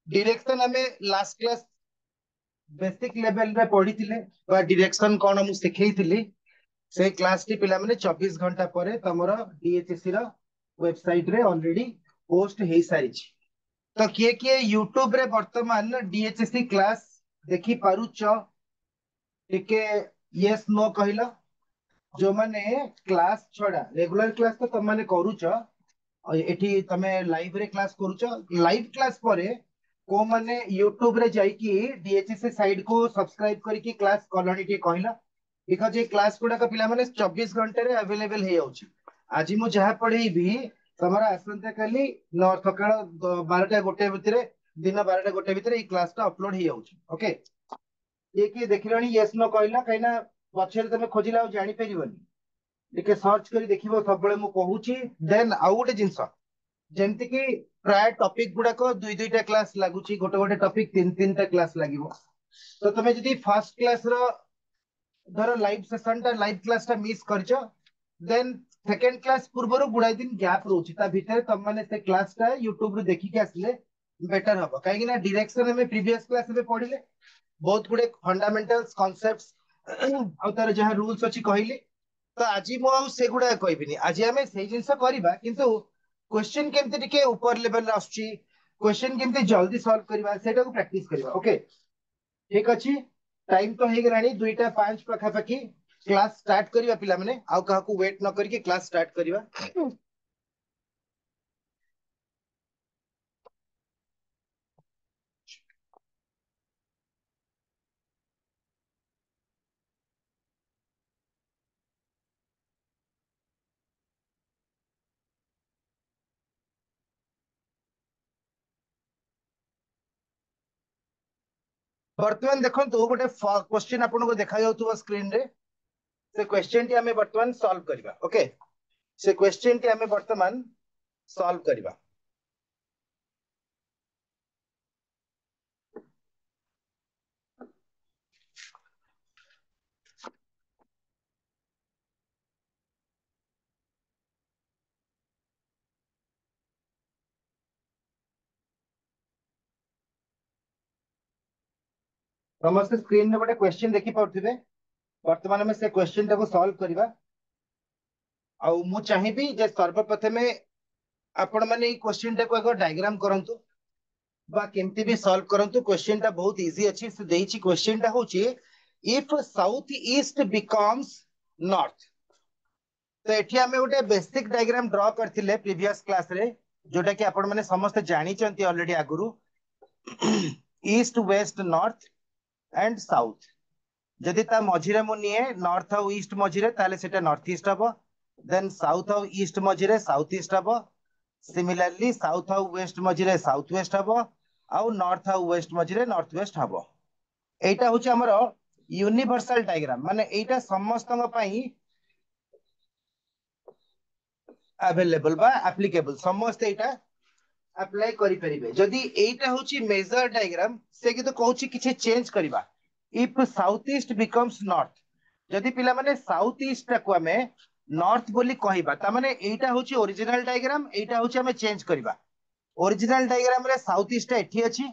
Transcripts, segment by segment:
Direction हमें last class basic level रे पढ़ी बा डिरेक्शन कौन मुझे शिखेई से क्लास टी पिला माने 24 घंटा पर तमरो डीएचएससी रो वेबसाइट रे ऑलरेडी पोस्ट हे सारी। तो किए किए यूट्यूब रे वर्तमान डीएचएससी क्लास देखि पारुच टिके यस नो कहलो जो माने क्लास छड़ा रेगुलर क्लास तो तुम माने करूच एठी तमे लाइव रे क्लास करूच लाइव क्लास परे को माने यूट्यूब रे जाईकी डीएचएससी साइट को सब्सक्राइब करके क्लास कलनी के कहला बिकॉज ये क्लास गुडा का पिला माने 24 घंटे रे अवेलेबल हे जाउची। आज मु जहा पढेबी तमरा आसंता काली न सकाळ 12टा गोटे भितरे दिन 12टा गोटे भितरे ई क्लास टा अपलोड हे जाउची। ओके ये कि देखिलानी यस नो कहला कहिना पछरे तमे खोजिला जानि परिबनी टिके सर्च करी देखिबो सबले मु कहूची। देन आउ गोटे जिंस जेमति कि प्राय टॉपिक गुडा को दुई दुईटा क्लास लागुची गोटे गोटे टॉपिक तीन तीनटा क्लास लागिवो। तो तमे जदी फर्स्ट क्लास रो धर लाइव सेशन टा लाइव क्लास टा मिस करछ देन सेकंड क्लास पूर्वरु गुडाई दिन गैप रोची ता भीतर तम माने से क्लास टा यूट्यूब रे देखि के आसले बेटर हबो काहे कि ना डायरेक्शन में प्रीवियस क्लास में पढिले बहुत गुडे फंडामेंटल्स कांसेप्ट्स आ तार जहा रूल्स अछि कहली। तो आज मु आ से गुडा कहबिनी आज हमें से जिंस करबा किंतु क्वेश्चन केमते टिके ऊपर लेवल रे आछी क्वेश्चन केमते जल्दी सॉल्व करबा सेटा को प्रैक्टिस करबा। ओके ठीक अछि टाइम तो हे गरानी 2:05 पाखा पाखी क्लास स्टार्ट करबा पिला माने आउ काहा को वेट न करके क्लास स्टार्ट करबा। वर्तमान देखंतु गोटे क्वेश्चन आपन को देखा जाउतबा स्क्रीन रे से क्वेश्चन टी हमें वर्तमान सॉल्व करबा। ओके से क्वेश्चन टी हमें वर्तमान सॉल्व करबा। समस्त स्क्रीन रे गोटे क्वेश्चन देखि पाउथिबे वर्तमान में से क्वेश्चन टाको सॉल्व करबा। आ मु चाहिबी जे सर्वप्रथमे आपण माने ई क्वेश्चन टाको एक डायग्राम करंतु बा केमती भी सॉल्व करंतु। क्वेश्चन टा बहुत इजी अछि से देइछि क्वेश्चन टा होछि if south east becomes north. तो एठी हमें गोटे बेसिक डायग्राम ड्रॉ करथिले प्रीवियस क्लास रे जोटा कि आपण माने समस्त जानि चंती ऑलरेडी आगुरु east west north and south जदि ता मझिरे मु निए नॉर्थ और ईस्ट मझिरे ताले सेटा नॉर्थ ईस्ट हबो देन साउथ और ईस्ट मझिरे साउथ ईस्ट हबो सिमिलरली साउथ और वेस्ट मझिरे साउथ वेस्ट हबो आउ नॉर्थ और वेस्ट मझिरे नॉर्थ वेस्ट हबो। एटा होछि हमर यूनिवर्सल डायग्राम माने एटा समस्तन पई अवेलेबल बा एप्लीकेबल समस्त एटा अप्लाई करि परिबे। जदि एटा होछि मेजर डायग्राम से कि तो कहूछि किछि चेंज करबा if south east becomes north जदि पिला माने साउथ ईस्ट टाको हमें नॉर्थ बोली कहबा ता माने एटा होछि ओरिजिनल डायग्राम एटा होछि हमें चेंज करबा। ओरिजिनल डायग्राम रे साउथ ईस्ट एठी अछि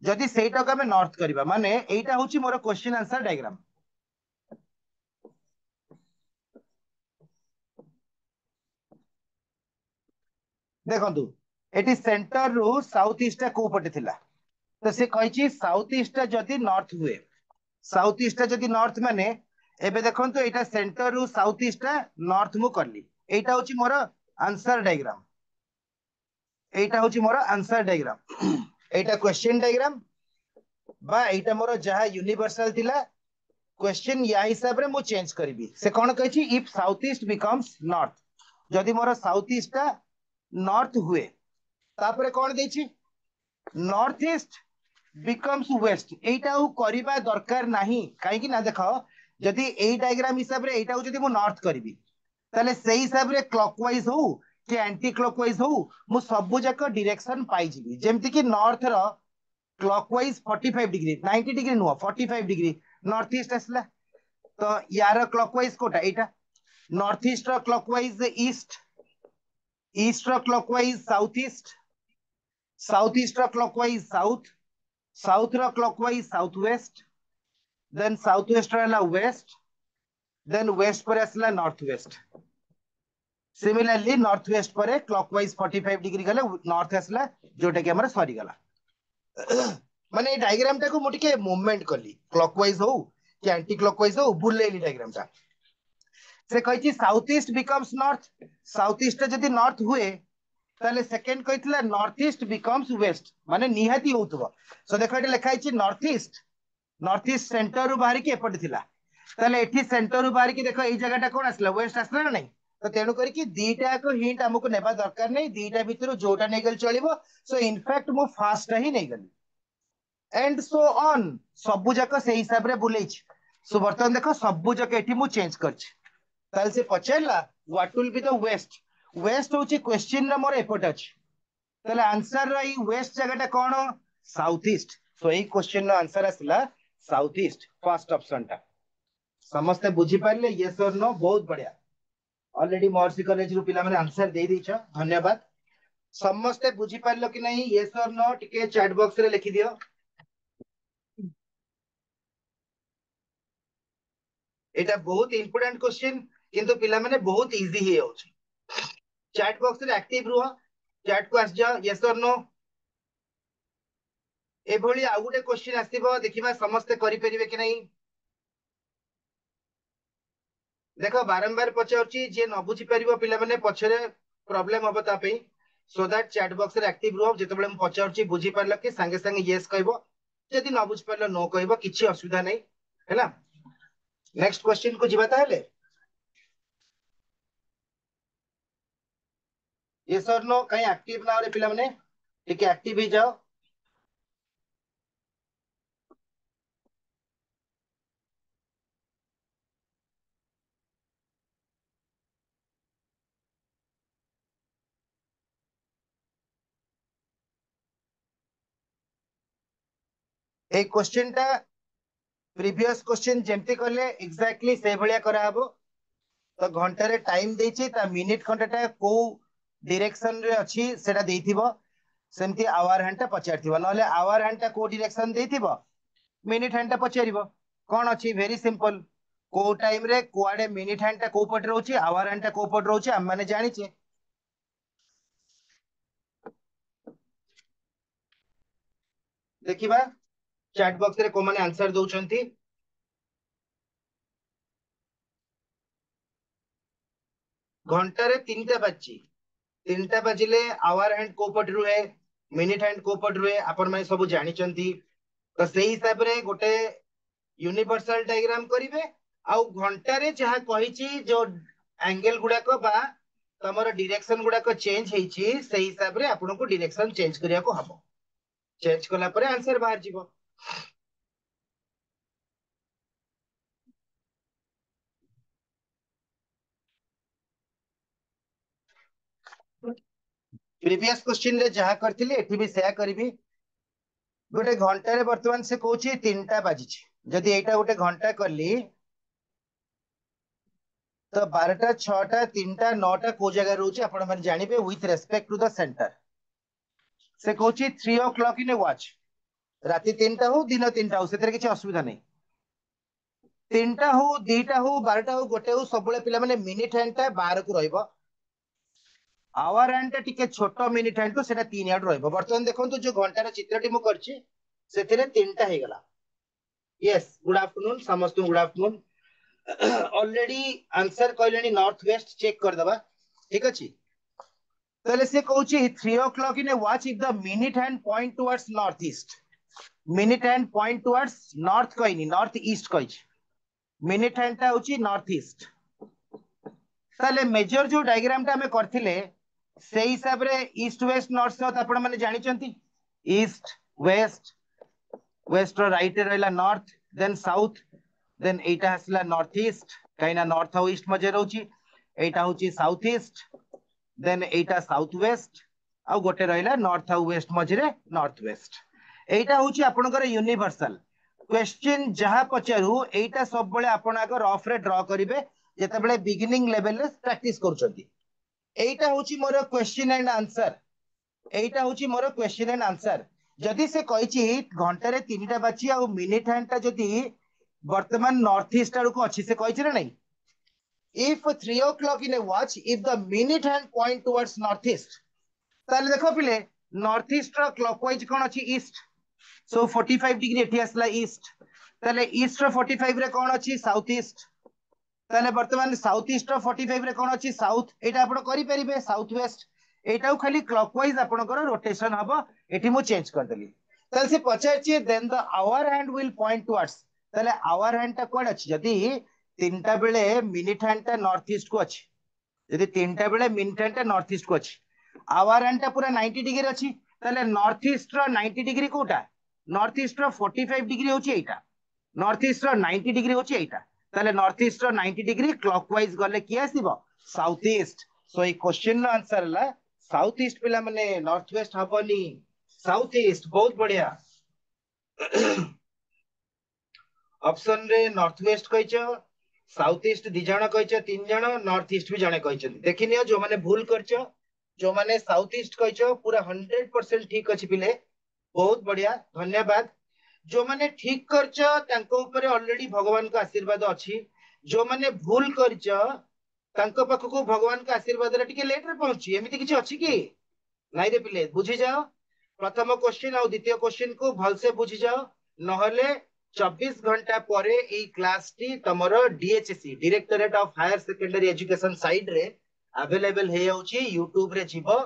जदि सेटा को हमें नॉर्थ करबा माने एटा होछि मोर क्वेश्चन आंसर डायग्राम। देखंतु एटी सेंटर रु साउथ ईस्ट को पटे थिला तो से कहिछि साउथ ईस्ट जदि नॉर्थ हुए साउथ ईस्ट जदि नॉर्थ माने एबे देखंतु एटा सेंटर रु साउथ ईस्ट नॉर्थ मु करली एटा होछि मोर आंसर डायग्राम। एटा होछि मोर आंसर डायग्राम एटा क्वेश्चन डायग्राम बा एटा मोर जहा यूनिवर्सल थिला क्वेश्चन या हिसाब रे मु चेंज करबी। से कोन कहिछि if south east becomes north जदि मोर साउथ ईस्ट नॉर्थ हुए तापरे कोन देछि नॉर्थ ईस्ट बिकम्स वेस्ट एटा करिबा दरकार नाही काहे कि ना देखो जदि एई डायग्राम हिसाब रे एटा जदि मु नॉर्थ करबी ताले सेही हिसाब रे क्लॉकवाइज हो कि एंटी क्लॉकवाइज हो मु सब जाक डायरेक्शन पाई जिबी जेमति कि नॉर्थ रो क्लॉकवाइज 45 डिग्री 90 डिग्री नुह 45 डिग्री नॉर्थ ईस्ट आसला तो यार क्लॉकवाइज कोटा एटा नॉर्थ ईस्ट रो क्लॉकवाइज ईस्ट ईस्ट रो clockwise south east south east रो क्लॉकवाइज साउथ साउथ रो clockwise south west then south west रहला वेस्ट देन वेस्ट पर आसला north west similarly north west पर क्लॉकवाइज 45 डिग्री गले नॉर्थ आसला जोटा कि हमर सरी गला माने डायग्राम टा को मु टिके मूवमेंट कली क्लॉकवाइज हो कि एंटी क्लॉकवाइज हो बुलेली डायग्राम टा से कहिछि south east becomes north south east जदी नॉर्थ हुए ताले सेकंड कहितला नॉर्थ ईस्ट बिकम्स वेस्ट माने निहाती होतबो सो देखो एटा लिखा हिछि नॉर्थ ईस्ट सेंटर रु बाहर के एपट थिला ताले एठी सेंटर रु बाहर के देखो एई जगह टा कोन आसला वेस्ट आसला ना नहीं तो तेणु करी दीटा को हिंट हमको नेबा दरकार नहीं दीटा भितर जोटा नै गल चलिबो सो इनफैक्ट मु फास्ट ही नै गली एंड सो ऑन सबु जाक से हिसाब रे बुलेछ सो बर्तन देखो सबु जाक एठी मु चेंज करछ ताल से पछेला what will be the west west होची क्वेश्चन रे मोर एपट अछि ताले आंसर रही वेस्ट जगहटा कोन साउथ ईस्ट सो एई क्वेश्चन रो आंसर आसला साउथ ईस्ट फर्स्ट ऑप्शन टा समस्त बुझी पारले यस और नो बहुत बढ़िया ऑलरेडी महर्षि कॉलेज रु पिला माने आंसर दे दिछ धन्यवाद समस्त बुझी पारलो कि नहीं यस और नो टिके चैट बॉक्स रे लिखि दियो एटा बहुत इंपोर्टेंट क्वेश्चन किंतु पिला माने बहुत इजी हे होछ चैट बॉक्स रे एक्टिव रुह चैट को आस जाओ यस और नो ए भली आ गुटे क्वेश्चन आसीबो देखिबा समस्त करि परिबे कि नहीं देखो बारंबार पचाउची जे न बुझी परिबो पिला माने पछरे प्रॉब्लम होबो ता पे सो दैट चैट बॉक्स रे एक्टिव रुह जेते बेले हम पचाउची बुझी पारलो कि संगे संगे यस कहबो जदि न बुझी पारलो नो कहबो किछि असुविधा नहीं हैला नेक्स्ट क्वेश्चन को जिबा ताले यस और नो कहीं एक्टिव ना रे पिला माने ठीक एक्टिव ही जाओ ए क्वेश्चन टा प्रीवियस क्वेश्चन जेमती करले एग्जैक्टली से भलिया करा हबो तो घंटा रे टाइम देछि ता मिनिट घंटाटा को डायरेक्शन रे अछि सेटा देथिबो सेमती आवर हैंडटा पचारथिबो नले आवर हैंडटा को डायरेक्शन देथिबो मिनिट हैंडटा पचारिबो कोन अछि वेरी सिंपल को टाइम रे कोआडे मिनिट हैंडटा को पट रहउछि आवर हैंडटा को पट रहउछि हम माने जानि छे देखिबा चैट बॉक्स रे को माने आंसर दउछंती घंटा रे 3टा बाजची 3टा बाजिले आवर हैंड को पट रुहे मिनिट हैंड को पट रुहे आपण माने सब जानि चंती तो सेही हिसाब रे गोटे यूनिवर्सल डायग्राम करिवे आउ घंटा रे जहा कहिची जो एंगल गुडा को बा तमरो डायरेक्शन गुडा को चेंज हेची सेही हिसाब रे आपण को डायरेक्शन चेंज करिया को हबो चेंज कला परे आंसर बाहर जीवो प्रीवियस क्वेश्चन रे जहा करथिले एठी भी सेया करबी गोटे घंटा रे वर्तमान से कहूची 3टा बाजिची जदि एटा गोटे घंटा करली तो 12टा 6टा 3टा 9टा को जगह रहउची आपण माने जानिबे with respect to the centre से कहूची 3 o'clock इन ए वॉच राति 3टा हो दिन 3टा हो सेतरे किछि असुविधा नै 3टा हो 2टा हो 12टा हो गोटे हो सबले पिला माने मिनिट हैंडटा 12 को रहइबो आवर हैंडटा टिके छोटो मिनिट हैंड तो सेटा 3 आड रहइबो वर्तमान देखंतु जो घंटार चित्रटी मु करछि सेथिरे 3टा हे गला यस गुड आफ्टरनून समस्त गुड आफ्टरनून ऑलरेडी आंसर कहलेनी नॉर्थ वेस्ट चेक कर दबा ठीक अछि तले से कहूची 3 o'clock in a watch if the minute hand point towards north east minute hand point towards north कहनी नॉर्थ ईस्ट कहिछि मिनिट हैंड ता होची नॉर्थ ईस्ट तले मेजर जो डायग्राम ता हमें करथिले से हिसाब रे ईस्ट वेस्ट नॉर्थ साउथ आपण माने जानि चंती ईस्ट वेस्ट वेस्ट रो राइट रे रहला नॉर्थ देन साउथ देन एटा हसला नॉर्थ ईस्ट काइना नॉर्थ और ईस्ट मजे रहउची एटा होची साउथ ईस्ट देन एटा साउथ वेस्ट आ गोटे रहला नॉर्थ और वेस्ट मजे रे नॉर्थ वेस्ट एटा होची आपनकर यूनिवर्सल क्वेश्चन जहां पचारू एटा सब बळे आपण आगर ऑफ रे ड्रॉ करिवे जेते बळे बिगिनिंग लेवल रे प्रैक्टिस करछंती एटा होची मोर क्वेश्चन एंड आंसर एटा होची मोर क्वेश्चन एंड आंसर जदि से कहिची घंटा रे 3टा बाची आ मिनिट हैंड टा जदि वर्तमान नॉर्थ ईस्ट आड़ को अच्छी से कही ना if 3 o'clock in a watch if the minute hand point towards northeast ताले देखो पिले नॉर्थ ईस्ट रो क्लॉकवाइज कोन अछि ईस्ट सो 45 डिग्री एठी आसला ईस्ट ताले ईस्ट रो 45 रे कोन अछि साउथ ईस्ट ताले वर्तमान साउथ ईस्ट रो 45 रे कोन अछि साउथ एटा आपण करि परिबे साउथ वेस्ट एटाउ खाली क्लॉकवाइज आपनकर रोटेशन हबो एठी मु चेंज कर देली ताले से पचारछि then the hour hand will point towards ताले आवर हैंड ता कोड अछि जदी 3टा बेले मिनिट हैंड ता नॉर्थ ईस्ट को अछि जदी 3टा बेले मिनिट हैंड ता नॉर्थ ईस्ट को अछि आवर हैंड ता पूरा 90 डिग्री अछि ताले नॉर्थ ईस्ट रो 90 डिग्री कोटा नॉर्थ ईस्ट रो 45 डिग्री होछि एटा नॉर्थ ईस्ट रो 90 डिग्री होछि एटा ताले नॉर्थ ईस्ट रो 90 डिग्री क्लॉकवाइज गले कि आसीबो साउथ ईस्ट सो ए क्वेश्चन रो आंसर ला साउथ ईस्ट पिला माने नॉर्थ वेस्ट हबनी साउथ ईस्ट बहुत बढ़िया ऑप्शन रे नॉर्थ वेस्ट कहिचो साउथ ईस्ट दी जण कहिचो तीन जण नॉर्थ ईस्ट भी जणे कहिचो देखिनियो जो माने भूल करचो जो माने साउथ ईस्ट कहिचो पूरा 100% ठीक अछि पिले बहुत बढ़िया धन्यवाद जो माने ठीक करचो तांको ऊपर ऑलरेडी भगवान का आशीर्वाद अछि जो माने भूल करचो तांको पाखको भगवान का आशीर्वाद रे टिके लेट रे पहुंची एमिति किछि अछि की नाइ रे पिले बुझी जाओ प्रथम क्वेश्चन और द्वितीय क्वेश्चन को भल से बुझी जाओ नहले 24 घंटा परे ई क्लास टी तमरो DHSC directorate of higher secondary education side रे अवेलेबल हे जाउची यूट्यूब रे जीवो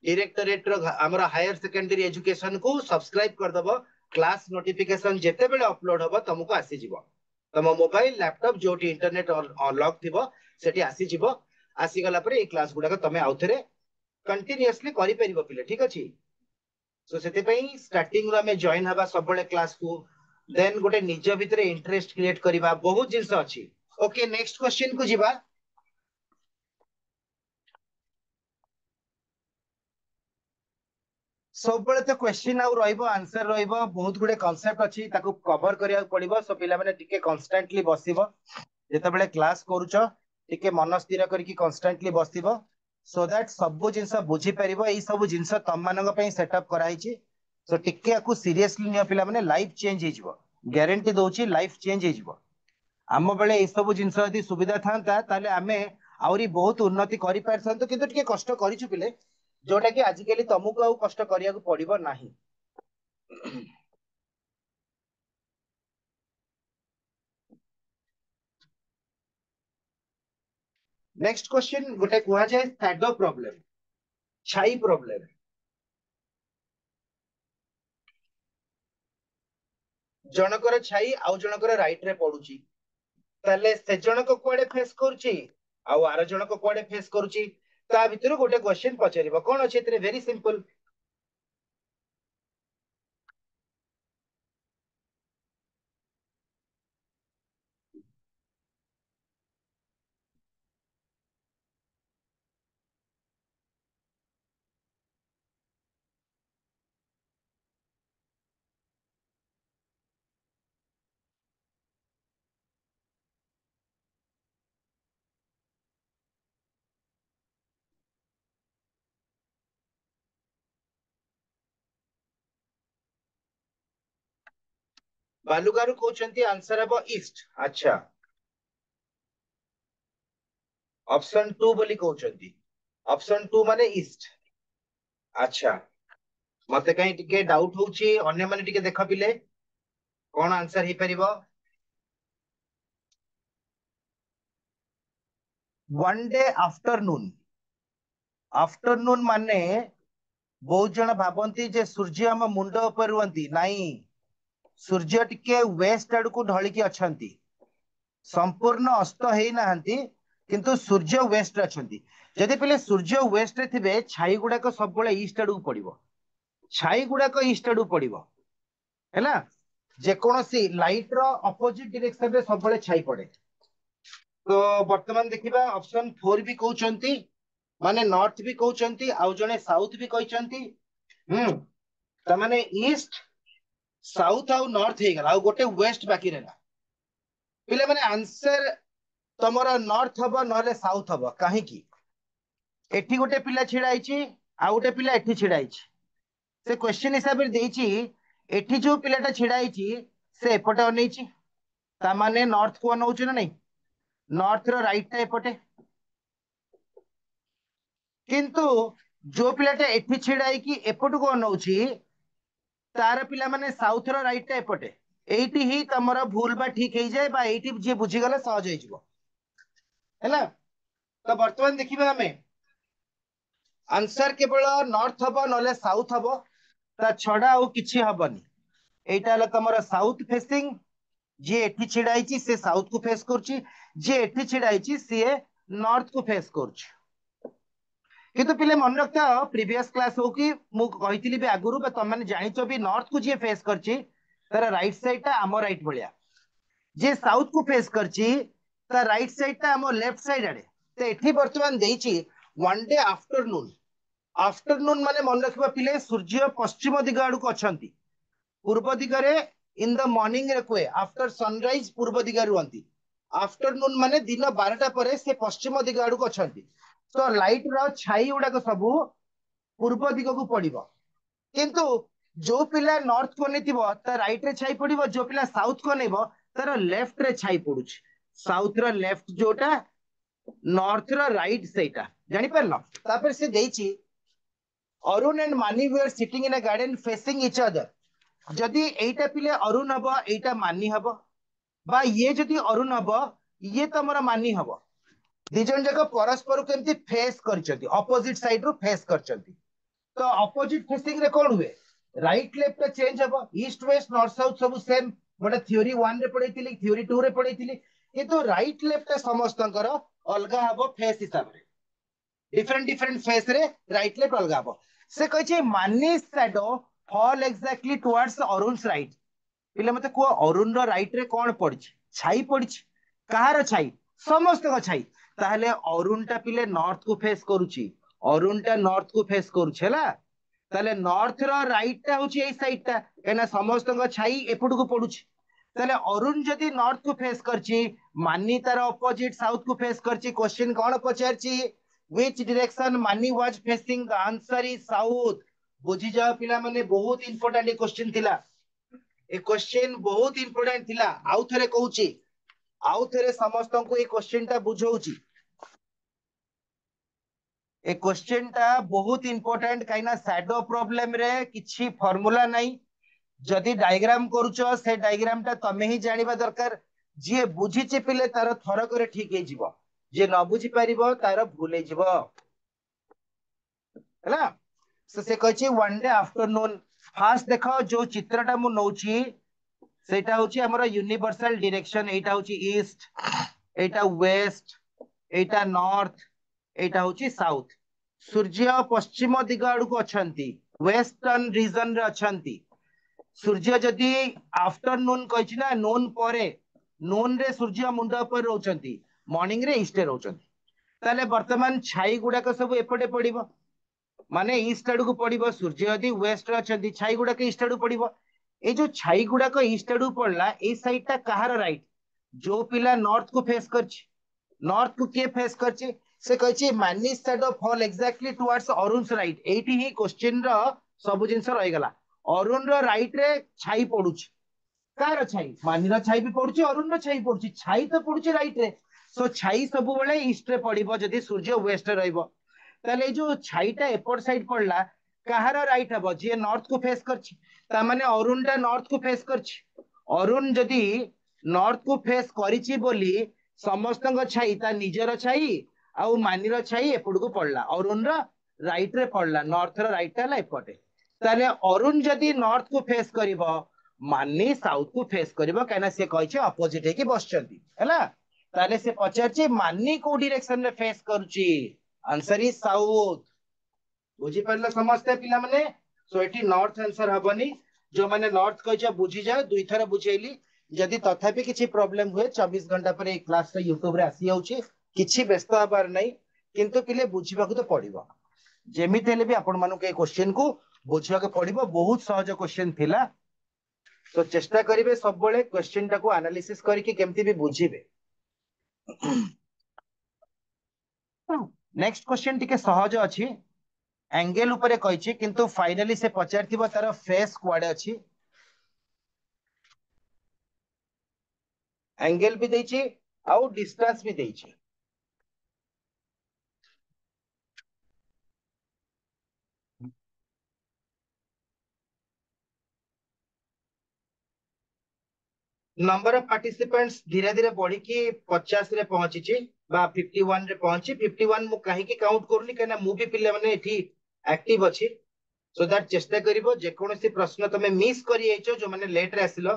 डायरेक्टरेट रो हमरा हायर सेकेंडरी एजुकेशन को सब्सक्राइब कर दबो क्लास नोटिफिकेशन जेते बेले अपलोड होबो तुमको आसी जीवो तम मोबाइल लैपटॉप जोटी इंटरनेट अनलॉक थिबो सेठी आसी जीवो आसी गला परे ई क्लास गुडा तमे आउथरे कंटिन्यूअसली करि परिबो पिले ठीक अछि सो सेते पई स्टार्टिंग रो हमें जॉइन हबा सब बेले क्लास को देन गोटे निज भितरे इंटरेस्ट क्रिएट करिबा बहुत जिंस अछि ओके नेक्स्ट क्वेश्चन को जीवा सब बेले तो क्वेश्चन आउ रहइबो आंसर रहइबो बहुत गुडे कांसेप्ट अछि ताको कवर करिया पड़िबो सो पिला माने टिके कांस्टेंटली बसिबो जेते बेले क्लास करूचो टिके मन स्थिर करके कांस्टेंटली बसिबो सो दैट सब जिंस बुझी परिबो एई सब जिंस तम मानक पई सेटअप कराइछि सो टिके आकु सीरियसली नियो पिला माने लाइफ चेंज हे जिवो गारंटी दोछि लाइफ चेंज हे जिवो आम बेले एई सब जिंस यदि सुविधा थांता ताले आमे आउरी बहुत उन्नति करि पारसंतो किंतु टिके कष्ट करिछु पिले जोटा कि आजिकली तुमको आउ कष्ट करिया को पड़िबो नाही नेक्स्ट क्वेश्चन गोटे कुआ जाय शैडो प्रॉब्लम छाई प्रॉब्लम जनकर छाई आउ जनकर राइट रे पडुची ताले से जनक कोडे फेस करूची आउ आर जनक कोडे फेस करूची ता भितर गोटे क्वेश्चन पचारिबो कोन अछि एतरे वेरी सिंपल बालुगारु कहउचंती आंसर हबो ईस्ट अच्छा ऑप्शन 2 बोली कहउचंती ऑप्शन 2 माने ईस्ट अच्छा मते कहीं टिके डाउट होउची अन्य माने टिके देख पिले कोन आंसर ही परिबो वन डे आफ्टरनून माने बहुत जन भाबंती जे सूर्य हम मुंड ऊपर रुहंती नाही सूर्य टिके वेस्ट आड़ को ढलिकी अछंती संपूर्ण अस्त हेई नाहंती किंतु सूर्य वेस्ट अछंती जदि पहिले सूर्य वेस्ट रे थिबे छाई गुडा को सब बेले ईस्ट आड़ को पड़िबो छाई गुडा को ईस्ट आड़ को पड़िबो हैला जे कोनोसी लाइट रो अपोजिट डायरेक्शन रे सब बेले छाई पड़े तो वर्तमान देखिबा ऑप्शन 4 भी कहउचंती माने नॉर्थ भी कहउचंती आउ जने साउथ भी कहउचंती त माने ईस्ट साउथ आउ नॉर्थ हे गला आ गोटे वेस्ट बाकी रहला पिले माने आंसर तमरा नॉर्थ हबो नले साउथ हबो काहे की एठी गोटे पिला छिड़ा आइची आ गोटे पिला एठी छिड़ा आइची से क्वेश्चन हिसाब रे देइची एठी जो पिलाटा छिड़ा आइची से एपटे अनेइची ता माने नॉर्थ को अनौची ना नहीं नॉर्थ रो राइट टा एपटे किंतु जो पिलाटा एठी छिड़ा आइकी एपट को अनौची तार पिला माने साउथ रो राइट टा एपटे एठी ही तमरा भूल बा ठीक हे जाय बा एठी जे बुझी गला सहज हे जिवो हैला तो वर्तमान देखिबा हमें आंसर केवल नॉर्थ हबो नले साउथ हबो ता छडा और किछि हबनी एटा हला तमरा साउथ फेसिंग जे एठी छिड़ाइची से साउथ को फेस करची जे एठी छिड़ाइची से नॉर्थ को फेस करची किंतु पिले मन रखता प्रीवियस क्लास हो कि मु कहितली भी आगुरु बा तमने जानिचो भी नॉर्थ को जे फेस करची तार राइट साइड ता आमो राइट भलिया जे साउथ को फेस करची ता राइट साइड ता आमो लेफ्ट साइड आडे तो एठी वर्तमान देइची वन डे आफ्टरनून आफ्टरनून माने मन रखबा पिले सूर्य पश्चिम दिग आडू को अछंती पूर्व दिगरे इन द मॉर्निंग रे कुए आफ्टर सनराइज पूर्व दिग रुहंती आफ्टरनून माने दिन 12टा परे से पश्चिम दिग आडू को अछंती तो लाइट रो छाई उडा को सब पूर्व दिग को पड़िबो किंतु जो पिला नॉर्थ को नेतिबो त राइट रे छाई पड़िबो जो पिला साउथ को नेबो तार लेफ्ट रे छाई पड़ुछ साउथ रो लेफ्ट जोटा नॉर्थ रो राइट सेटा जानि परलो तापर से देइची Arun and Mani were sitting in a garden facing each other जदि एटा पिले अरुण हबो एटा मानी हबो बा ये जदि अरुण हबो ये तमरा मानी हबो दी जन जक परस्पर केमती फेस करचंती ऑपोजिट साइड रो फेस करचंती तो ऑपोजिट फेसिंग रे कोन हुए राइट लेफ्ट चेंज हबो ईस्ट वेस्ट नॉर्थ साउथ सब सेम बट थ्योरी 1 रे पढैतिली थ्योरी 2 रे पढैतिली किंतु राइट लेफ्ट समस्तंकर अलगा हबो फेस हिसाब रे डिफरेंट डिफरेंट फेस रे राइट लेफ्ट अलगा हबो से कहै Mani shadow fall exactly towards Arun's right पिले मते को अरुण रो राइट रे कोन पड़छ छाई पड़छ कहार छाई समस्त को छाई ताहले अरुण टा पिले नॉर्थ को फेस करूची अरुण टा नॉर्थ को फेस करूछ हैला ताहले नॉर्थ रो राइट टा होची एई साइड टा केना समस्त को छाई एपट को पड़ुछ ताहले अरुण जदी नॉर्थ को फेस करची मानी तार ऑपोजिट साउथ को फेस करची क्वेश्चन कोन पचारची which direction mani was facing the answer is south बुझी जाओ पिला माने बहुत इंपोर्टेंट क्वेश्चन थिला ए क्वेश्चन बहुत इंपोर्टेंट थिला आउ थरे कहूची आउ थरे समस्त को ए क्वेश्चन टा बुझौची ए क्वेश्चन टा बहुत इंपोर्टेंट काइना शैडो प्रॉब्लम रे किछि फार्मूला नाही जदी डायग्राम करूचो से डायग्राम टा तमे ही जानिबा दरकार जे बुझीचे पिले तार थरक रे ठीक हे जिवो जे न बुझी परिबो तार भूल हे जिवो हैला से कहछि वन डे आफ्टरनून फास्ट देखो जो चित्रटा मु नौची सेटा होची हमर यूनिवर्सल डायरेक्शन एटा होची ईस्ट एटा वेस्ट एटा नॉर्थ एटा होची साउथ सूर्य पश्चिम दिग आडू को अछंती वेस्टर्न रीजन रे अछंती सूर्य जदी आफ्टरनून कहछि ना नून परे नून रे सूर्य मुंड पर रहउचंती मॉर्निंग रे ईस्ट रे रहउचंती ताले वर्तमान छाई गुडा को सब एपटे पड़िबो माने ईस्ट आडू को पड़िबो सूर्य यदि वेस्ट रे अछंती छाई गुडा के ईस्ट आडू पड़िबो ए जो छाई गुडा को ईस्ट आडू पड़ला ए साइड ता कहार राइट जो पिला नॉर्थ को फेस करछि नॉर्थ को के फेस करछि से कहछि Mani shadow fall exactly towards Arun's right एठी ही क्वेश्चन रो सब जिंस रहि गला अरुण रो राइट रे छाई पडुछि कार छाई मानी रो छाई भी पडुछि अरुण रो छाई पडुछि छाई तो पडुछि राइट रे सो छाई सब बेले ईस्ट रे पडिबो जदी सूर्य वेस्ट रे रहइबो ताले जो छाईटा एपट साइड पड़ला कहार राइट हबो जे नॉर्थ को फेस करछि ता माने अरुण टा नॉर्थ को फेस करछि अरुण जदी नॉर्थ को फेस करिछि बोली समस्तंग छाई ता निजर छाई आउ मानीर छाई एपट को पड़ला अरुण रो राइट रे पड़ला नॉर्थ रो राइट ला एपटे ताले अरुण जदी नॉर्थ को फेस करिवो मानी साउथ को फेस करिवो काना से कहछि अपोजिट हे कि बसचंती हैला ताले से पचारछि मानी को डायरेक्शन रे फेस करूछि आंसर इज साउथ बुझी परला समझते पिला माने सो एटी नॉर्थ आंसर हबनी जो माने नॉर्थ कहछ बुझी जाय दुई थरा बुझेली जदी तथापि किछि प्रॉब्लम हुए 24 घंटा पर एक क्लास रे YouTube रे आसी जाउछि किछि व्यस्त हबार नै किंतु पिले बुझिबाकू तो पड़िबो जेमिति हेले भी आपण मानु के क्वेश्चन को बुझिबा के पड़िबो बहुत सहज क्वेश्चन थिला तो चेष्टा करिवे सब बेले क्वेश्चन टाको एनालिसिस करके केमती भी बुझिबे। नेक्स्ट क्वेश्चन टिके सहज अछि। एंगल ऊपर कहिछि किंतु फाइनली से पचारथिबो तार फेस कुआडे अछि। एंगल भी देछि आउ डिस्टेंस भी देछि। नंबर ऑफ पार्टिसिपेंट्स धीरे धीरे बढ़ी कि 50 रे पहुंची बा 51 रे पहुंची। 51 मु काहे की काउंट करनी कहना मु भी पिले माने एठी एक्टिव अछि। सो दैट चेष्टा करिवो जे कोनोसी प्रश्न तमे मिस करि आइछो जो माने लेट रे आसिलो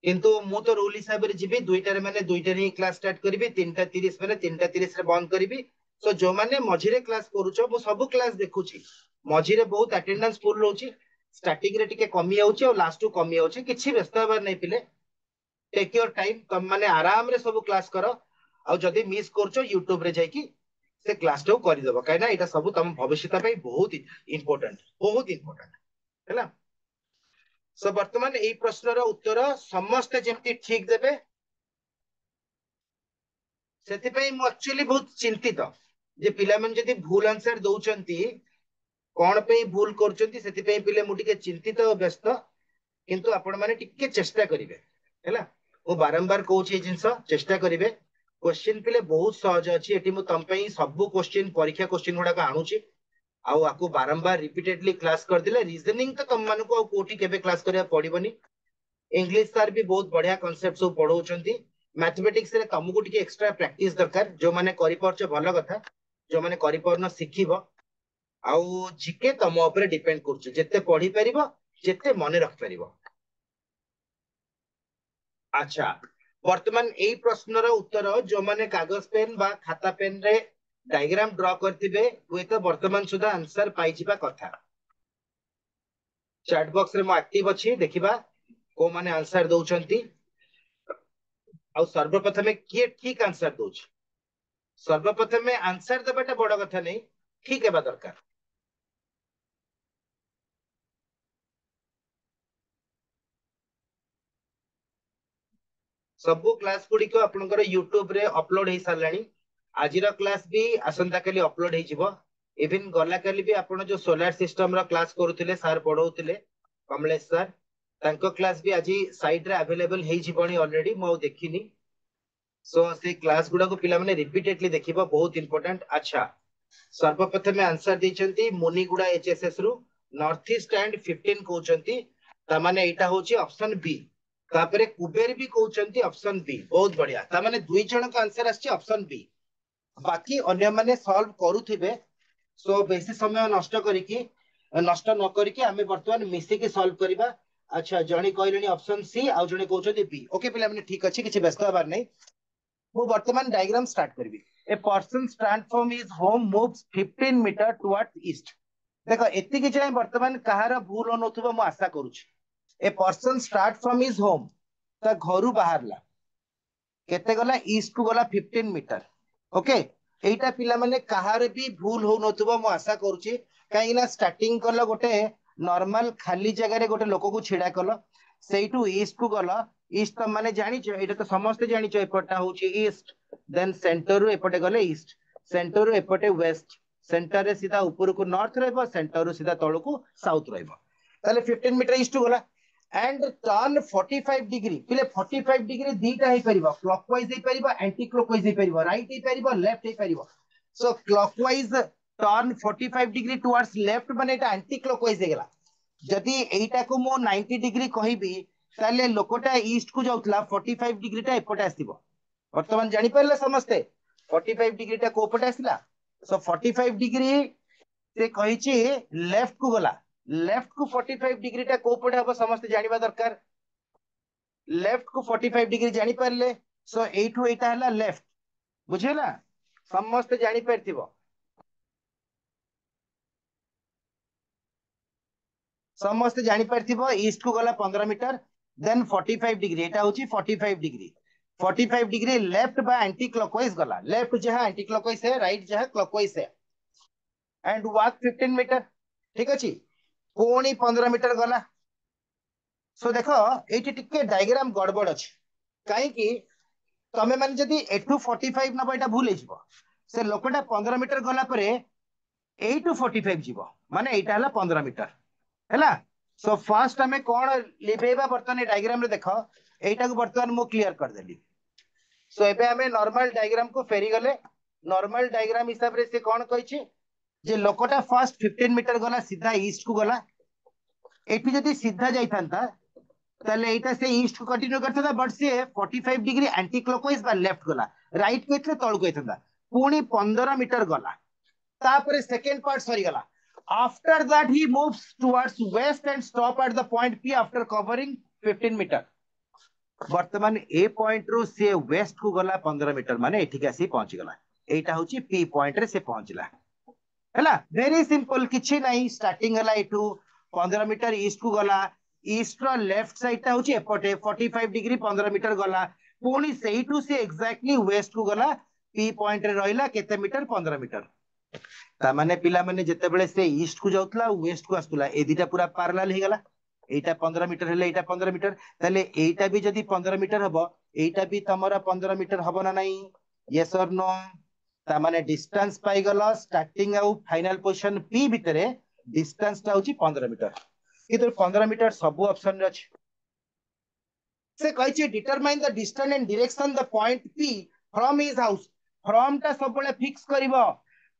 किंतु मु तो रूल हिसाब रे जिबी दुईटा रे माने दुईटा रे क्लास स्टार्ट करबी 3:30 माने 3:30 रे बंद करबी। सो जो माने मझिरे क्लास करूछो मु सब क्लास देखुची मझिरे बहुत अटेंडेंस फुल रहउची स्टार्टिंग रे टिके कमी आउची और लास्ट टू कमी आउची किछि व्यस्त हबार नै पिले। टेक योर टाइम तुम माने आराम रे सब क्लास करो और जदी मिस करछो यूट्यूब रे जाई कि से क्लास तो करि देबो काहे ना एटा सब तुम भविष्य पे बहुत इंपोर्टेंट बहुत इंपोर्टेंट हैला। सो वर्तमान एई प्रश्नर उत्तर समस्त जेमति ठीक देबे सेति पई मु एक्चुअली बहुत चिंतित जे पिला मन जदी भूल आंसर दउचंती कोन पे भूल करचंती सेति पे पिले मु टिके चिंतित और व्यस्त किंतु आपण माने टिके चेष्टा करिवे हैला। मु बारंबार कहूची जिंस चेष्टा करिवे क्वेश्चन पिले बहुत सहज अछि एटी मु तम पे सब क्वेश्चन परीक्षा क्वेश्चन गुडा आणुची आउ आकु बारंबार रिपीटेडली क्लास कर दिले रीजनिंग तो तुम मानको कोठी केबे क्लास करिया पड़िबनी। इंग्लिश सर भी बहुत बढ़िया कांसेप्ट सब पढौचंती। मैथमेटिक्स रे तुमको टिके एक्स्ट्रा प्रैक्टिस दरकार जो माने करि परछ भलो कथा जो माने करि परन सिखिबो आउ जीके तम ऊपर डिपेंड करछ जेते पढी परिबो जेते मने रख परिबो। अच्छा वर्तमान एई प्रश्नर उत्तर जो माने कागज पेन बा खाता पेन रे डायग्राम ड्रॉ करथिबे हुए तो वर्तमान सुधा आंसर पाई जिबा कथा। चैट बॉक्स रे मो एक्टिव अछि देखिबा को माने आंसर दउचंती आउ सर्वप्रथमे किए ठीक आंसर दउछ। सर्वप्रथमे आंसर देबाटा बड़ कथा नै ठीक हेबा दरकार। सब क्लास गुडी को आपनकर YouTube रे अपलोड हे सारलानी आजिर क्लास भी आसंता काली अपलोड हे जिवो। इवन गला काली भी आपण जो सोलार सिस्टम रो क्लास करूथिले सर पढौथिले कमलेश सर तांको क्लास भी आजी साइट रे अवेलेबल हे जिवणी ऑलरेडी मो देखिनी। सो से क्लास गुडा को पिला माने रिपीटेडली देखिबो बहुत इंपोर्टेंट। अच्छा सर्वप्रथमे आंसर दैचंती मुनिगुडा एचएसएस रु नॉर्थ ईस्ट एंड 15 कहउचंती ता माने एटा होची ऑप्शन बी। तापरे कुबेर भी कहउचंती ऑप्शन बी बहुत बढ़िया ता माने दुई जण का आंसर आछि ऑप्शन बी। बाकी अन्य माने सॉल्व करूथिबे सो बेसी समय नष्ट करिकि नष्ट न करिकि आमे वर्तमान मिसी के सॉल्व करिबा। अच्छा जणी कहलेनी ऑप्शन सी आ जणी कहउचंती बी ओके पिला माने ठीक अछि किछि व्यस्त हबार नै। वो वर्तमान डायग्राम स्टार्ट करबी। A person stand from his home moves 15 metre towards east. देखो एति कि जाय वर्तमान कहार भूल होनथुबो मु आशा करूछि। A person start from his home ता घरु बाहरला केते गला ईस्ट को गला 15 मीटर ओके। एइटा पिला माने कहार भी भूल होनथुबो मु आशा करूछि काहे ना स्टार्टिंग कल गोटे नॉर्मल खाली जगह रे गोटे लोक को छिडा कल सेइटू ईस्ट को गल ईस्ट तो माने जानिछो एटा तो समस्त जानिछो एपटा होची ईस्ट देन सेंटर रु एपटे गले ईस्ट सेंटर रु एपटे वेस्ट सेंटर रे सीधा ऊपर को नॉर्थ रहबो सेंटर रु सीधा तळ को साउथ रहबो ताले 15 मीटर ईस्ट को गला एंड टर्न 45 डिग्री पिले 45 डिग्री दीटा हे परिबो क्लॉकवाइज हे परिबो एंटी क्लॉकवाइज हे परिबो राइट हे परिबो लेफ्ट हे परिबो। So clockwise turn 45 degree towards left माने एटा एंटी क्लॉकवाइज हे गेला। जदी एइटा को मो 90 डिग्री कहिबी ताले लोकटा ईस्ट को जाउतला 45 डिग्री टा एपटे आसीबो। वर्तमान जानि परले समस्ते 45 डिग्री टा कोपटे आसिला। सो 45 डिग्री से कहिछि लेफ्ट को गला लेफ्ट को 45 डिग्री टा कोपटे हबो समस्त जानिबा दरकार। लेफ्ट को 45 डिग्री जानि परले सो एठू एटा हला लेफ्ट बुझेला समस्त जानि परथिबो। समस्त जानि परथिबो ईस्ट को गला 15 मीटर देन 45 डिग्री एटा होची 45 डिग्री 45 डिग्री लेफ्ट बा एंटी क्लॉकवाइज गला लेफ्ट जहां एंटी क्लॉकवाइज है राइट जहां क्लॉकवाइज है एंड वॉक 15 मीटर ठीक अछि। कोणी 15 मीटर गला सो देखो एठी टिके डायग्राम गड़बड़ अछि काहे कि तमे माने जदी एठू 45 नबा एटा भूल हेजिवो से लोकटा 15 मीटर गला परे 8 टू 45 जीवो माने एटा हला 15 मीटर हैला। सो फर्स्ट हमें कोन लिबेबा बर्तन ए डायग्राम रे देखो एटा को बर्तन मु क्लियर कर देली। सो एबे हमें नॉर्मल डायग्राम को फेरी गले नॉर्मल डायग्राम हिसाब रे से कोन कहिछि जे लोकटा फर्स्ट 15 मीटर गला सीधा ईस्ट को गला एठी जदी सीधा जाइथांता ताले एटा से ईस्ट को कंटिन्यू करथदा बट से 45 डिग्री एंटी क्लॉकवाइज बा लेफ्ट गला राइट को इथले तळ को इथंदा पुणी 15 मीटर गला तापरे सेकंड पार्ट सरी गला after that he moves towards west and stop at the point P after covering 15 metre. वर्तमान ए पॉइंट रु से वेस्ट को गला 15 मीटर माने एठिक आसी पहुंची गला एटा होची पी पॉइंट रे से पहुंचला हैला वेरी सिंपल किछि नाही स्टार्टिंग हला एठू 15 मीटर ईस्ट को गला ईस्ट रो लेफ्ट साइड ता होची एपटे 45 डिग्री 15 मीटर गला पुणी सेइठू से एग्जैक्टली वेस्ट को गला पी पॉइंट रे रहिला केते मीटर 15 मीटर ता माने पिला माने जते बेले से ईस्ट को जाउतला वेस्ट को आस्तुला ए दिटा पूरा पैरेलल हे गला एटा 15 मीटर हेले एटा 15 मीटर ताले एटा भी जदी 15 मीटर हबो एटा भी तमरा 15 मीटर हबो ना नाही यस और नो ता माने डिस्टेंस पाई गला स्टार्टिंग आउ फाइनल पोजीशन पी भितरे डिस्टेंस ता होची 15 मीटर किंतु 15 मीटर सब ऑप्शन रे अछि से कहिछि determine the distance and direction the point P from his house from टा सब बेले फिक्स करिवो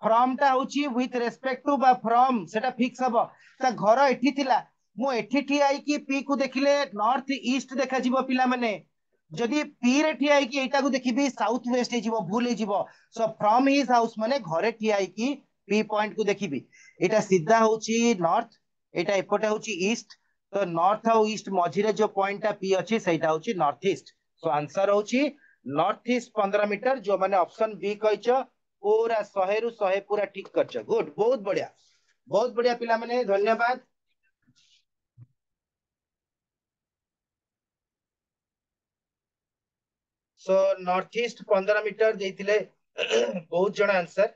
फ्रॉम टा होची विथ रेस्पेक्ट टू बा फ्रॉम सेटा फिक्स हबो ता घर एठी थिला मु एठी ठिया आई कि पी को देखिले नॉर्थ ईस्ट देखा जीवो पिला माने जदि पी रे ठिया आई कि एटा को देखिबी साउथ वेस्ट हे जीवो भूल हे जीवो सो फ्रॉम हिज हाउस माने घरे ठिया आई कि पी पॉइंट को देखिबी एटा सीधा होची नॉर्थ एटा एपटे होची ईस्ट तो नॉर्थ और ईस्ट मझिरे जो पॉइंट पी अच्छी सेटा होची नॉर्थ ईस्ट सो आंसर होची नॉर्थ ईस्ट 15 मीटर जो माने ऑप्शन बी कहछ पूरा 100 रु 100 पूरा ठीक करछ गुड बहुत बढ़िया पिला माने धन्यवाद। सो नॉर्थ ईस्ट 15 मीटर देथिले बहुत जण आंसर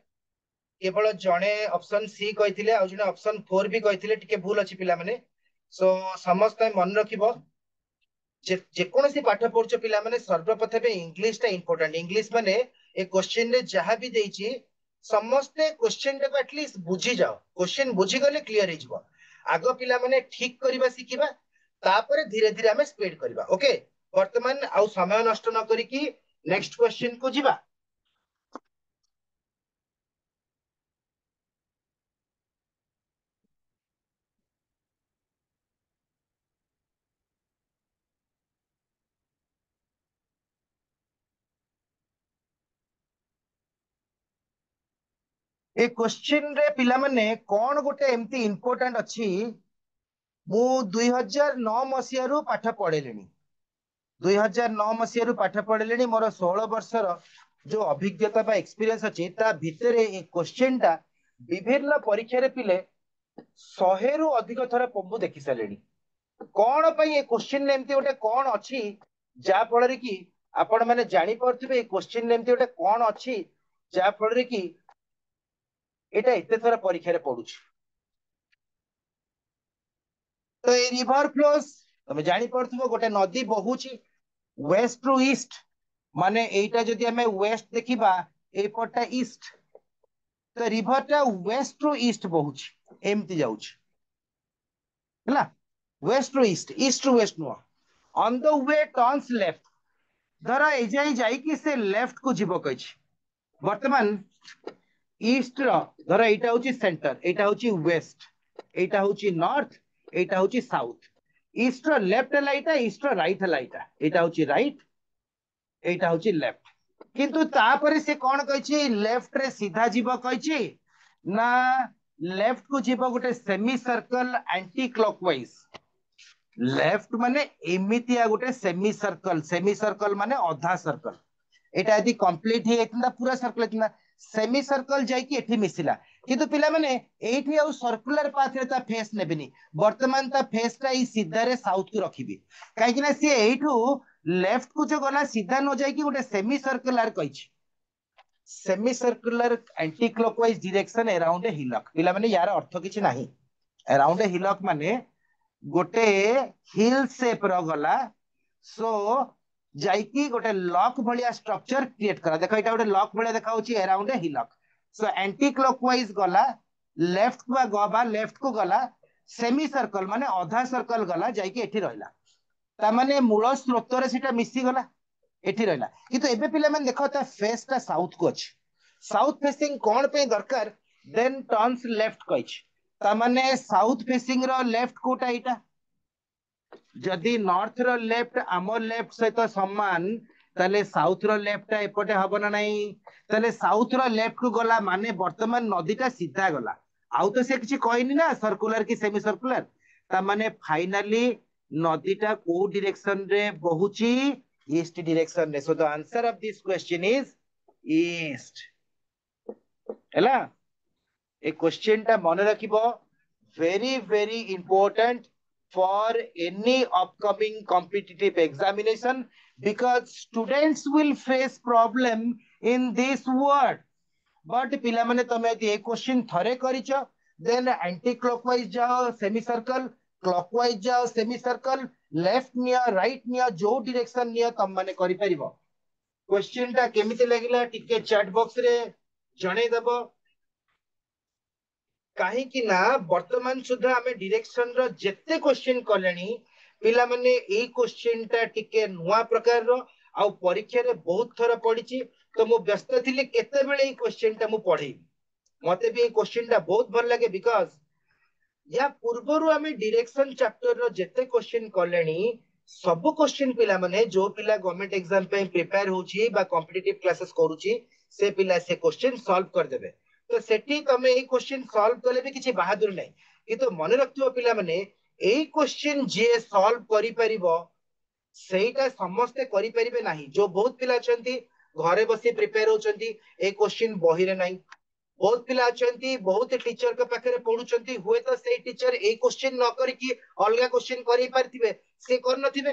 केवल जणे ऑप्शन सी कहिथिले आ जणे ऑप्शन 4 भी कहिथिले टिके भूल अछि पिला माने सो समस्त मन रखिबो जे कोनोसी पाठ पढुछ पिला माने सर्वप्रथमे इंग्लिश टा इंपोर्टेंट इंग्लिश माने ए क्वेश्चन रे जहां भी देइछि समस्त क्वेश्चन टा एटलीस्ट बुझी जाओ क्वेश्चन बुझी गले क्लियर हे जिवो आगो पिला माने ठीक करबा सिखिबा तापर धीरे धीरे हमें स्पीड करबा ओके वर्तमान आउ समय नष्ट न करी कि नेक्स्ट क्वेश्चन को जिबा। ए क्वेश्चन रे पिला माने कोन गोटे एमती इंपोर्टेंट अछि मु 2009 मसिया रु पाठ पढेलेनी 2009 मसिया रु पाठ पढेलेनी मोर 16 वर्षर जो अभिज्ञता बा एक्सपीरियंस अछि ता भितरे ए क्वेश्चन टा विभिन्न परीक्षा रे पिले 100 रु अधिक थरा पम्बु देखि सालेनी कोन पई ए क्वेश्चन ने एमती गोटे कोन अछि जा फଳରେ कि आपण माने जानि परथिबे ए क्वेश्चन ने एमती गोटे कोन अछि जा फଳରେ कि एटा एते थरा परीक्षा रे पडुछ तो ए रिवर फ्लोस तमे जानि परथिबो गोटे नदी बहुची वेस्ट टू ईस्ट माने एटा जदि हमें वेस्ट देखिबा ए पटा ईस्ट तो रिवर टा वेस्ट टू ईस्ट बहुची एमती जाउछ हला west to east to west no on the way turns left धर ए जाई जाई कि से लेफ्ट को जीवो कहि वर्तमान ईस्ट रो धर एटा होची सेंटर एटा होची वेस्ट एटा होची नॉर्थ एटा होची साउथ ईस्ट रो लेफ्ट लाइटा ईस्ट रो राइट लाइटा एटा होची राइट एटा होची लेफ्ट किंतु तापरे से कोन कहिछि लेफ्ट रे सीधा जीवो कहिछि ना लेफ्ट को जीवो गोटे semi circle anti clockwise left माने एमितिया गोटे सेमी सर्कल माने आधा सर्कल एटा यदि कंप्लीट हे इतना पूरा सर्कल इतना सेमी सर्कल जाई कि एठी मिसिला किंतु पिला माने एठी आउ सर्कुलर पाथ रे ता फेस नेबिनी वर्तमान ता फेस ता ई सीधा रे साउथ को रखिबी काहे कि ना से एठू लेफ्ट को जो गला सीधा न जाई कि गोटे सेमी सर्कुलर कहिछि semi circular anti clockwise direction around a hillock पिला माने यार अर्थ किछि नाही अराउंड ए हिलक माने गोटे हिल शेप रो गला सो जाइकी गोटे लॉक भलिया स्ट्रक्चर क्रिएट करा देखो एटा गोटे लॉक भलिया देखा होची around a hillock so anti clockwise गला लेफ्ट बा गबा लेफ्ट को गला सेमी सर्कल माने आधा सर्कल गला जाइकी एठी रहला ता माने मूल स्रोत रे सेटा मिसी गला एठी रहला किंतु एबे पिला माने देखो ता फेस ता साउथ को अछि साउथ फेसिंग कोन पे दरकार देन टर्न्स लेफ्ट कइछ ता माने साउथ फेसिंग रो लेफ्ट कोटा एटा जदि नॉर्थ रो लेफ्ट आम लेफ्ट सहित समान ताले साउथ रो लेफ्ट एपटे हब ना नहीं ताले साउथ रो लेफ्ट को गला माने वर्तमान नदीटा सीधा गला आउ तो से किछि कहनी ना सर्कुलर की सेमी सर्कुलर ता माने फाइनली नदीटा को डायरेक्शन रे बहुची ईस्ट डायरेक्शन रे सो the answer of this question is east हैला ए क्वेश्चन टा मन रखिबो very very important for any upcoming competitive examination because students will face problem in this word but पिला माने तमे यदि ए क्वेश्चन थरे करिचो देन एंटी क्लॉकवाइज जाओ सेमी सर्कल क्लॉकवाइज जाओ सेमी सर्कल लेफ्ट निया राइट निया जो डायरेक्शन निया तम माने करि परिबो क्वेश्चन टा केमिति लागिला टिके चैट बॉक्स रे जणे देबो कहीं ना वर्तमान सुधा आम डायरेक्शन रो जेते क्वेश्चन कलेनी पिला माने ए क्वेश्चन टा टिके नुआ प्रकार रो आ परीक्षा रे बहुत थरा पडिची तो मु व्यस्त थिले केते बेले ए क्वेश्चन टा मु पढी मते भी ए क्वेश्चन टा बहुत भल लागे बिकॉज़ या पूर्वरु आम डायरेक्शन चैप्टर रो जेते क्वेश्चन कलेनी सब क्वेश्चन पिला माने जो पिला गवर्नमेंट एग्जाम पे प्रिपेयर होची बा कॉम्पिटिटिव क्लासेस करूची से पिला से क्वेश्चन सॉल्व कर देबे तो सेठी तमे ए क्वेश्चन सॉल्व कले भी किछि बहादुर नै किंतु मन रखथियो पिला माने ए क्वेश्चन जे सॉल्व करि परिबो सेटा समस्त करि परिबे नाही जो बहुत पिला अछंती घरे बसी प्रिपेयर होचंती ए क्वेश्चन बही रे नाही बहुत पिला अछंती बहुत टीचर के पाखरे पढुचंती हुए तो से टीचर ए क्वेश्चन न करी कि अलगा क्वेश्चन करि पारथिबे से कर नथिबे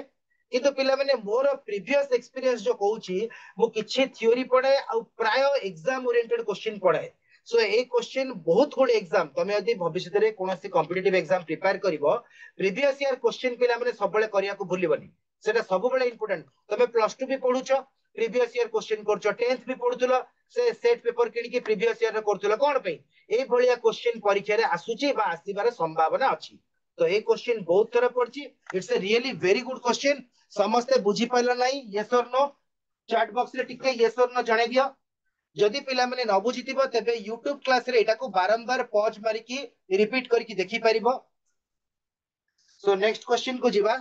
किंतु पिला माने मोर प्रीवियस एक्सपीरियंस जो कहूची मु किछि थ्योरी पढे आ प्राय एग्जाम ओरिएंटेड क्वेश्चन पढाए सो ए क्वेश्चन बहुत गुड एग्जाम तमे यदि भविष्य रे कोनोसी कॉम्पिटिटिव एग्जाम प्रिपेयर करिवो प्रीवियस ईयर क्वेश्चन पिला माने सबले करिया को भूलिबनी सेटा सब बेले इंपोर्टेंट तमे प्लस 2 भी पढुचो प्रीवियस ईयर क्वेश्चन करचो 10th भी पढुतलो से सेट पेपर किनि कि प्रीवियस ईयर रे करथुलो कोन पे ए भलिया क्वेश्चन परीक्षा रे आसुची बा आसीबार संभावना अछि तो ए क्वेश्चन बहुत तरह पड़ची it's a really very good question समस्त बुझी पाइला नाही यस और नो चैट बॉक्स रे टिके यस और नो जणे दियो जदि पिला माने न बुझितिबो तबे YouTube क्लास रे एटा को बारंबार पॉज मारी की रिपीट करके देखि परिबो सो नेक्स्ट क्वेश्चन को जिबा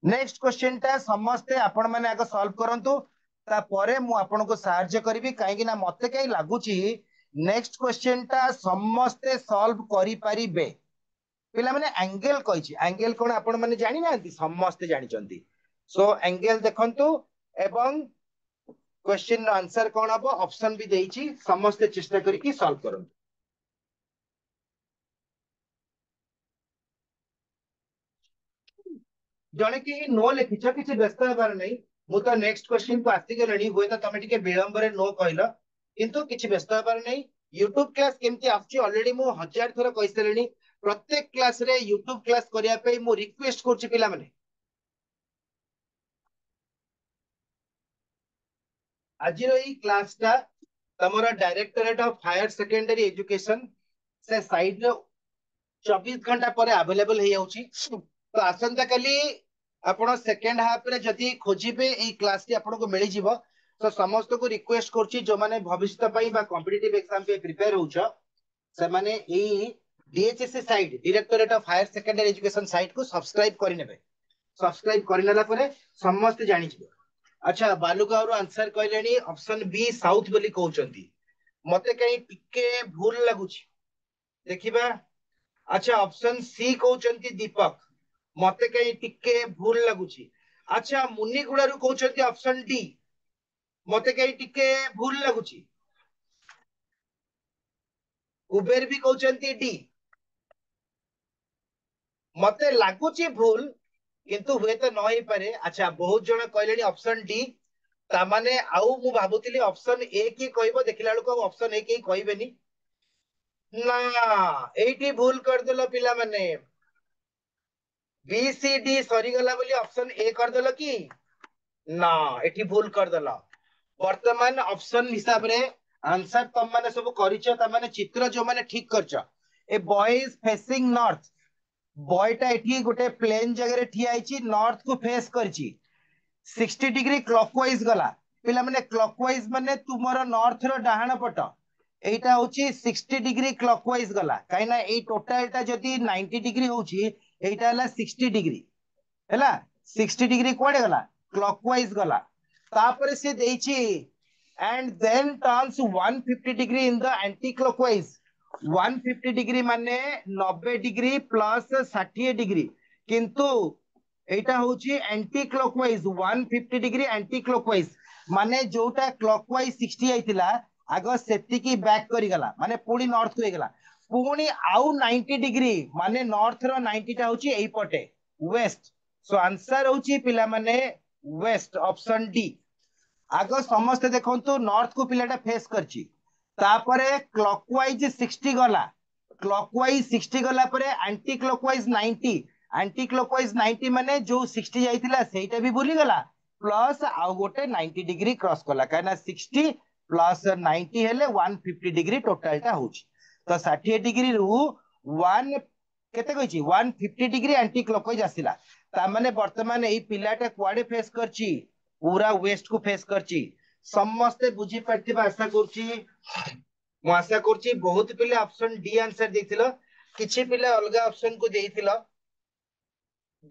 नेक्स्ट क्वेश्चन ता समस्ते आपण माने आगे सॉल्व करंतु ता परे मु आपण को सहाय्य करिवि काहे कि ना मते कई लागुची नेक्स्ट क्वेश्चन ता समस्ते सॉल्व करि परिबे पिला माने एंगल कहिछि एंगल कोन आपण माने जानि नांती समस्ते जानि चंती सो एंगल देखंतु एवं क्वेश्चन आंसर कोन हबो ऑप्शन भी देइछि समस्ते चेष्टा करिकि सॉल्व करंतु जणे कि नो लिखिछ किछि व्यस्त हेबार नै मु तो नेक्स्ट क्वेश्चन को आसी गेलणी होय तो तमे टिके विलंब रे नो कहलो किंतु किछि व्यस्त हेबार नै यूट्यूब क्लास केमति आछि ऑलरेडी मु हजार थरा कहिसलेणी प्रत्येक क्लास रे यूट्यूब क्लास करिया पे मु रिक्वेस्ट करछि पिला माने आज रही क्लास टा तमरा directorate of higher secondary education से साइड रे 24 घंटा पर अवेलेबल हे जाउची तो आसंता कली आपण सेकेंड हाफ रे जदी खोजिबे ए क्लास टी आपण को मिली जिवो तो समस्त को रिक्वेस्ट करछि जो माने भविष्य पई बा कॉम्पिटिटिव एग्जाम पे प्रिपेयर होउछ से माने ए DHSC site directorate of higher secondary education site को सब्सक्राइब करि नेबे सब्सक्राइब करि नेला परे समस्त जानि जिवो अच्छा बालुका रो आंसर कहलेनी ऑप्शन बी साउथ बोली कहउचंती मते कहीं टिके भूल लागुची देखिबा अच्छा ऑप्शन सी कहउचंती दीपक मते कहीं टिके भूल लागुची अच्छा मुनिगुड़ा रु कहउचंती ऑप्शन डी मते कहीं टिके भूल लागुची कुबेर भी कहउचंती डी मते लागुची भूल किंतु हुए तो न ही पारे। अच्छा बहुत जन कहले ऑप्शन डी तामाने आउ मु भाबुतिली ऑप्शन ए की कहबो देखिला बेलको ऑप्शन ए की कहबेनी ना एठी भूल करदेलो पिला माने बी सी डी सरी गला बोली ऑप्शन ए करदेलो की ना एठी भूल करदेलो वर्तमान ऑप्शन हिसाब रे आंसर तुम माने सब करिचो त माने चित्र जो माने ठीक करचो a boy is facing north बॉयटा एठी गोटे प्लेन जगह रे ठिया आइची नॉर्थ को फेस करची 60 डिग्री क्लॉकवाइज गला पिला माने क्लॉकवाइज माने तुमरो नॉर्थ रो डाहाण पट एटा होची 60 डिग्री क्लॉकवाइज गला काइना ए टोटलटा जदी 90 डिग्री होची एटा हला 60 डिग्री हैला 60 डिग्री कुआडे गला क्लॉकवाइज गला तापर से देइची and then turns 150 degree in the anti clockwise 150 degree माने 90 डिग्री प्लस 60 डिग्री किंतु एटा होची anti clockwise 150 degree anti clockwise माने जोटा क्लॉकवाइज 60 आइतिला आगो सेति की बैक करी गला माने पूरी नॉर्थ को गला पुणी आउ 90 डिग्री माने नॉर्थ रो 90 टा होची एई पटे वेस्ट सो आंसर होची पिला माने वेस्ट ऑप्शन डी आगो समस्त देखंतु नॉर्थ को पिलाटा फेस करची तापरे क्लॉकवाइज 60 गला क्लॉकवाइज 60 गला परे एंटी क्लॉकवाइज 90 एंटी क्लॉकवाइज 90 माने जो 60 जाइतिला सेटा भी भूली गला प्लस आउ गोटे 90 डिग्री क्रॉस कला काना 60 प्लस 90 हेले 150 डिग्री टोटलटा होची तो 60 डिग्री रु 1 केते कहिची 150 डिग्री एंटी क्लॉकवाइज आसिला ता माने वर्तमान एई पिलाटा कुआडे फेस करची पूरा वेस्ट को फेस करची समस्ते बुझी पारथिबा आशा करची मु आशा करची बहुत पिले ऑप्शन डी आंसर देथिलो किछि पिले अलगा ऑप्शन को देथिलो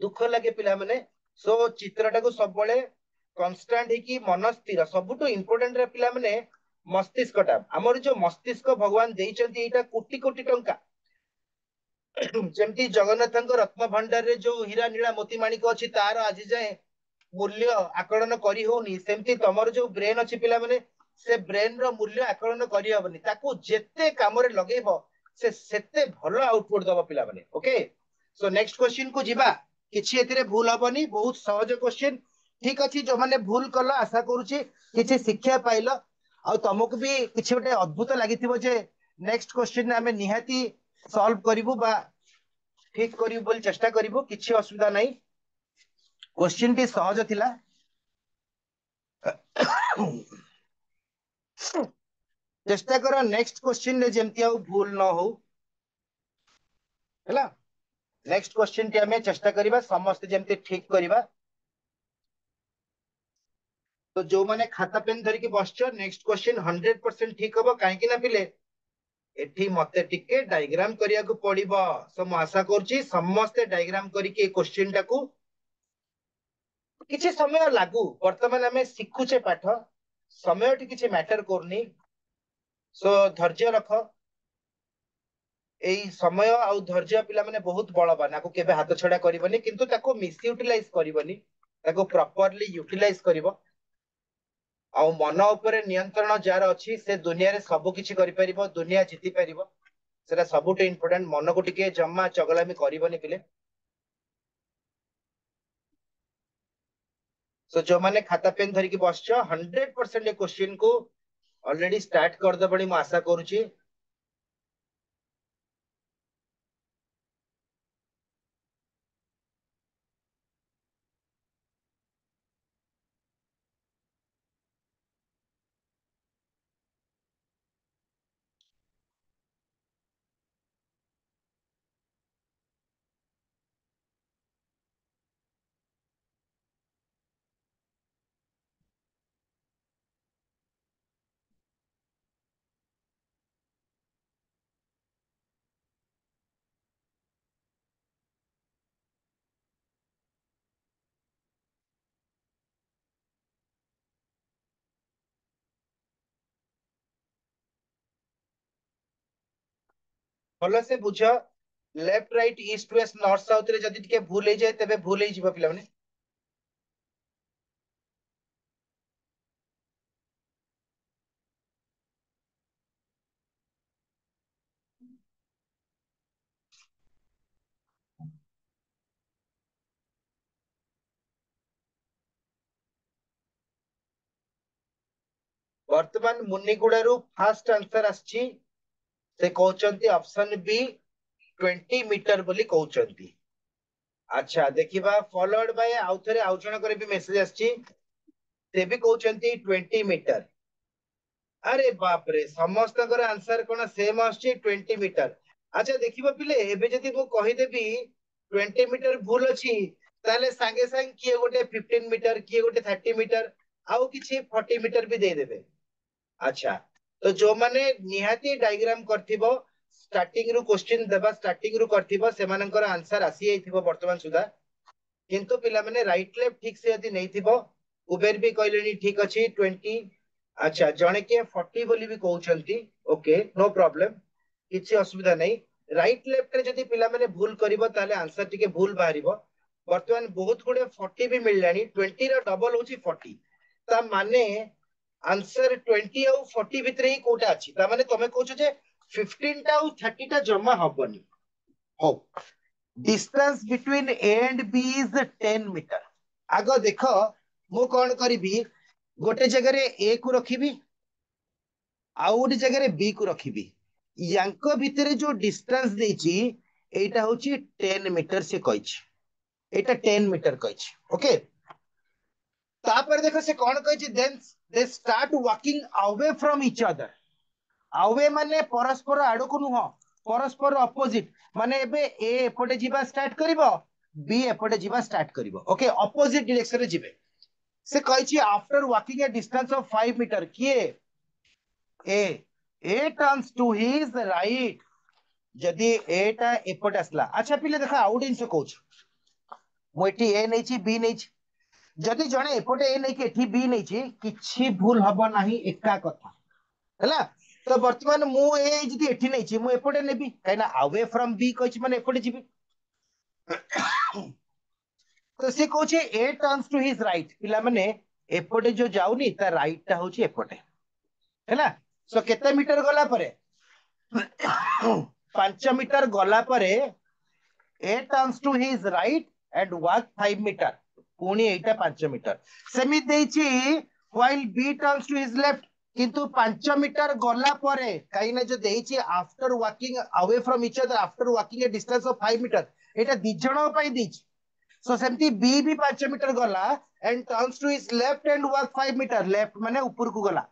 दुख लगे पिला माने सो चित्रटा को सब बळे कांस्टेंट है कि मन स्थिर सबुठो इंपोर्टेंट रे पिला माने मस्तिष्कटा हमर जो मस्तिष्क भगवान देइचंती एटा कोटि कोटि टंका जेमती जगन्नाथଙ୍କ रत्न भंडार रे जो हीरा नीला मोती माणिक अछि तार आज जाए मूल्य आकलन करी होनी सेमती तमर जो ब्रेन अछि पिला माने से ब्रेन रो मूल्य आकलन करी हबनी ताको जेते काम रे लगेबो से सेते भलो आउटपुट दबो पिला माने ओके सो नेक्स्ट क्वेश्चन को जिबा किछि एतिरे भूल हबनी बहुत सहज क्वेश्चन ठीक अछि जो माने भूल कला आशा करूची किछि शिक्षा पाइलो आ तुमको भी किछि गोटे अद्भुत लागिथिबो जे नेक्स्ट क्वेश्चन हमें निहाती सॉल्व करिवु बा ठीक करिवु बोल चेष्टा करिवु किछि असुविधा नाही क्वेश्चन टी सहज थिला चेष्टा करो नेक्स्ट क्वेश्चन रे जेमती आउ भूल न हो हैला नेक्स्ट क्वेश्चन टी हमें चेष्टा करिबा समस्त जेमती ठीक करिबा तो जो माने खाता पेन धरि के बसछ नेक्स्ट क्वेश्चन 100% ठीक हबो काहे कि ना पिले एठी मते टिके डायग्राम करिया को पड़िबो सो म आशा करछि समस्त डायग्राम करि के क्वेश्चन टाकू किछि समय लागू वर्तमान हमें सिखुचे पाठ समय टी किछि मैटर करनी सो धैर्य रख एई समय आउ धैर्य पिला माने बहुत बलवान आको केबे हाथ छडा करबनी किंतु ताको मिस यूटिलाइज करबनी ताको प्रॉपरली यूटिलाइज करबो आ मन ऊपर नियंत्रण जार अछि से दुनिया रे सब किछि करि परिबो दुनिया जीति परिबो सेटा सबुटे इंपोर्टेंट मन को टिके जम्मा चगलामी करबनी पिले सो जो माने खाता पेन धरि के बसछ 100% ए क्वेश्चन को ऑलरेडी स्टार्ट कर दबणी मु आशा करूची भलो से बुझ left right east west north south रे जदी टिके भूल हे जाय तबे भूल हे जिवो पिला माने वर्तमान मुनिगुड़ारू फास्ट आंसर आछि से कहउचंती ऑप्शन बी 20 मीटर बोली कहउचंती। अच्छा देखिबा फॉलोड बाय आउ थरे आउ जण करे भी मेसेज आछि से भी कहउचंती 20 मीटर। अरे बाप रे समस्त आंसर कोन सेम आछि 20 मीटर। अच्छा देखिबा पिले एबे जदि मु कहि देबी 20 मीटर भूल अछि ताले संगे संग किए गोटे 15 मीटर किए गोटे 30 मीटर आउ किछि 40 मीटर भी दे देबे। अच्छा तो जो माने निहाती डायग्राम करथिबो स्टार्टिंग रु क्वेश्चन देबा स्टार्टिंग रु करथिबो से मानकर आंसर आसी जाइथिबो वर्तमान सुधा। किंतु पिला माने राइट लेफ्ट ठीक से यदि नहीं थिबो उबेर भी कहलेनी ठीक अछि 20। अच्छा जणे के 40 बोली भी कहउचंती ओके नो प्रॉब्लम किछि असुविधा नहीं। राइट लेफ्ट रे जदि पिला माने भूल करिवो ताले आंसर टिके भूल बाहरिबो। वर्तमान बहुत गुडे 40 भी मिललानी 20 रा डबल होची 40 ता माने आंसर 20 और 40 भितर ही कोटा अछि ता माने तमे कहउछ जे 15 टा और 30 टा जमा हबनी। हो distance between A and B is 10 metre. आगो देखो मु कोन करिबी गोटे जगह रे ए को रखिबी आउ गोटे जगह रे बी को रखिबी यांको भितरे जो डिस्टेंस देछि एटा होची 10 मीटर से कहिछि एटा 10 मीटर कहिछि ओके। तापर देखो से कोन कहिछि then they start walking away from each other. Away माने परस्पर आडो को नुह परस्पर अपोजिट माने एबे ए एपटे जीवा स्टार्ट करिवो बी एपटे जीवा स्टार्ट करिवो ओके अपोजिट डायरेक्शन रे जिवे। से कहिछि after walking a distance of 5 metre किए A turns to his right जदि एटा एपटे असला। अच्छा पिले देखा आउ डिंस कहूछ मु एठी ए नैछि बी नैछि जदि जणे एपटे ए नै के एठी बी नैछि किछि भूल हबो नाही एका कथा हैला। तो वर्तमान मु ए जदि एठी नैछि मु एपटे नेबी काइना अवे फ्रॉम बी कहिछि माने एपटे जिबी। तो से कहूछ ए टर्न्स टू हिज राइट पिला माने एपटे जो जाउनी ता राइट टा होची एपटे हैला। सो केते मीटर गला परे 5 मीटर गला परे A turns to his right and walk 5 metre पुणी एटा 5 मीटर सेमी देछि while B turns to his left किंतु 5 मीटर गला परे काई ना जो देछि after walking away from each other after walking a distance of 5 metre एटा दिजणो पई देछि। सो सेमती बी भी 5 मीटर गला and turns to his left and walk 5 metre left माने ऊपर को गला।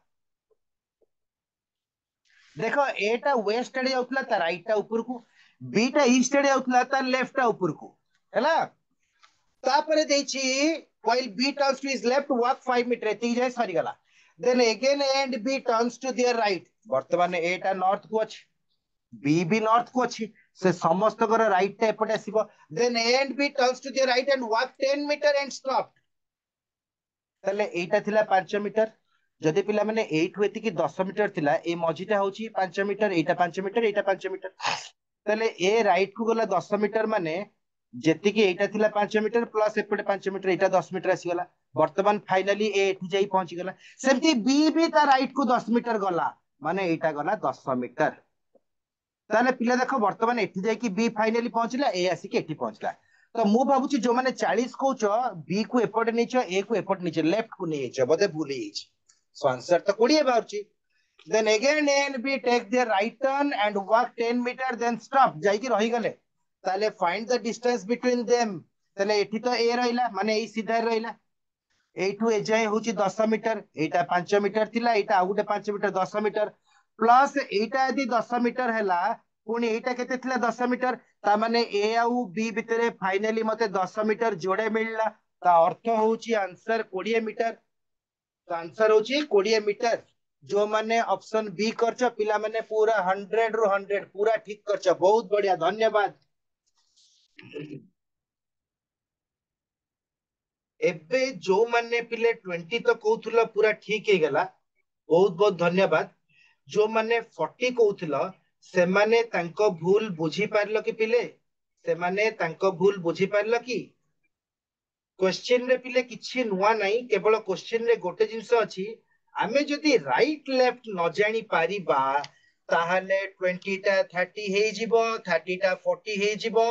देखो एटा वेस्ट आड़े जाउतला ता राइट टा ऊपर को बी टा ईस्ट आड़े जाउतला ता लेफ्ट टा ऊपर को हैला। तापरे देछि while B turns to his left walk 5 metre एती जाय सरी गला। Then again A and B turns to their right वर्तमान एटा नॉर्थ को अछि बी भी नॉर्थ को अछि से समस्त कर राइट टा एपटे आसीबो। Then A and B turns to their right and walk 10 metre and stop तले एटा थिला 5 मीटर जदि पिला माने 8 होती कि 10 मीटर थिला ए मझीटा होची 5 मीटर एटा 5 मीटर एटा 5 मीटर तले ए राइट को गला 10 मीटर माने जेति कि एटा थिला 5 मीटर प्लस एपटे 5 मीटर एटा 10 मीटर आसी गला। वर्तमान फाइनली ए एठी जाई पहुंची गला सेमती बी भी ता राइट को 10 मीटर गला माने एटा गला 10 मीटर। ताले पिला देखो वर्तमान एठी जाई कि बी फाइनली पहुंचला ए आसी कि एठी पहुंचला। तो मु भाबुची जो माने 40 कहउछ बी को एपटे नीच ए को एपटे नीच लेफ्ट को नहीं छ बदे भूल हिच सो आंसर तो 20 बाउची। Then again A and B take their right turn and walk 10 metre then stop जाई कि रही गले ताले find the distance between them ताले एठी तो ए रहिला माने ए सीधा रहिला एठू ए जाय होची 10 मीटर एटा 5 मीटर थिला एटा आ गुटे 5 मीटर 10 मीटर प्लस एटा यदि 10 मीटर हैला पुणी एटा केते थिला 10 मीटर ता माने ए आउ बी भितरे फाइनली मते 10 मीटर जोड़े मिलला ता अर्थ होची आंसर 20 मीटर। तो आंसर होची 20 मीटर जो माने ऑप्शन बी करछ पिला माने पूरा 100 रु 100 पूरा ठीक करछ बहुत बढ़िया धन्यवाद। एबे जो माने पिले 20 तो कहउथला पूरा ठीक हे गला बहुत बहुत धन्यवाद। जो माने 40 कहउथला से माने तांको भूल बुझी पारलो कि पिले से माने तांको भूल बुझी पारलो कि क्वेश्चन रे पिले किछि नुवा नाही केवल क्वेश्चन रे गोटे जिंस अछि आमे जदि राइट लेफ्ट न जानी पारिबा ताहले 20 टा 30 हे जिवो 30 टा 40 हे जिवो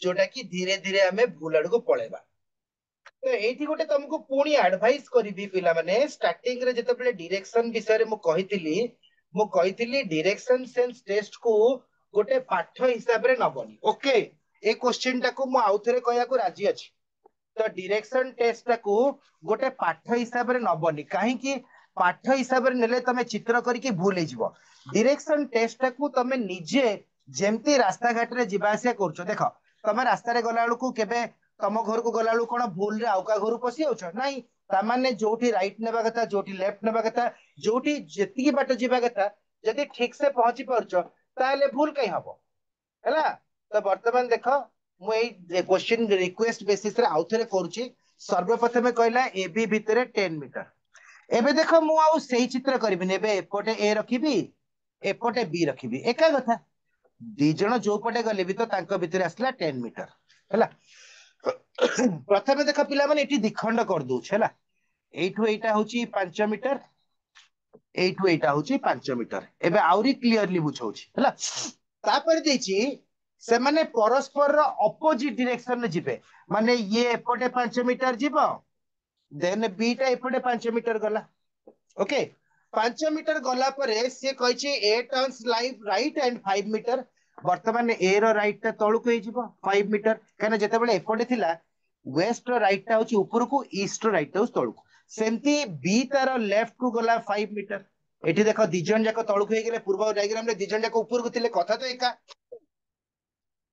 जोटा कि धीरे धीरे आमे भूल आड़ को पळेबा तो एठी गोटे तुमको पुणी एडवाइस करिवि पिला माने स्टार्टिंग रे जते बेले डायरेक्शन विषय रे मु कहितली डायरेक्शन सेंस टेस्ट को गोटे पाठ हिसाब रे नबनी ओके ए क्वेश्चन टा को मु आउथरे कहया को राजी अछि तो डायरेक्शन टेस्ट टा को गोटे पाठ हिसाब रे नबनी काहे कि पाठ हिसाब रे नेले तमे चित्र करके भूल हे जिवो डायरेक्शन टेस्ट टा को तमे निजे जेमती रास्ता घाट रे जिबा आसिया करछो देखो तमे रास्ता रे गला बेलू केबे तम घर को गला बेलू कोन भूल रे आउका घर पसी जाउछ नाही तामाने जोठी राइट नेबा कथा जोठी लेफ्ट नेबा कथा जोठी जेतिकी बाट जिबा कथा जदि ठीक से पहुंची परछो ताले भूल कहीं हबो हैला तो वर्तमान देखो मु ए क्वेश्चन रिक्वेस्ट बेसिस रे आउथरे करूची सर्वप्रथमे कहला एबी भितरे 10 मीटर एबे देखो मु आउ सेही चित्र करबिनी एबे एपटे ए रखिबी एपटे बी रखिबी एका कथा दी जण जो पटे गले भी तो तांको भितरे आसला 10 मीटर हैला प्रथमे देख पिला माने एठी दिखंड कर दउछ हैला एठू एटा होची 5 मीटर एठू एटा होची 5 मीटर एबे आउरी क्लियरली बुझौची हैला तापर देची से माने परस्पर रो अपोजिट डायरेक्शन रे जिबे माने ये एपटे 5 मीटर जिवो देन बी टा एपटे 5 मीटर गला ओके 5 मीटर गला परे से कहिछि ए टर्न्स लाइव राइट एंड 5 मीटर वर्तमान ए रो राइट ता तळु को हिजिबो 5 मीटर काना जते बेले एपटे थिला वेस्ट रो राइट ता होछि ऊपर को ईस्ट रो राइट ता होछि तळु को सेमती बी तार लेफ्ट को गला 5 मीटर एठी देखो दिजन जाको तळु को हे गेले पूर्व डायग्राम रे दिजन जाको ऊपर को थिले कथा तो एका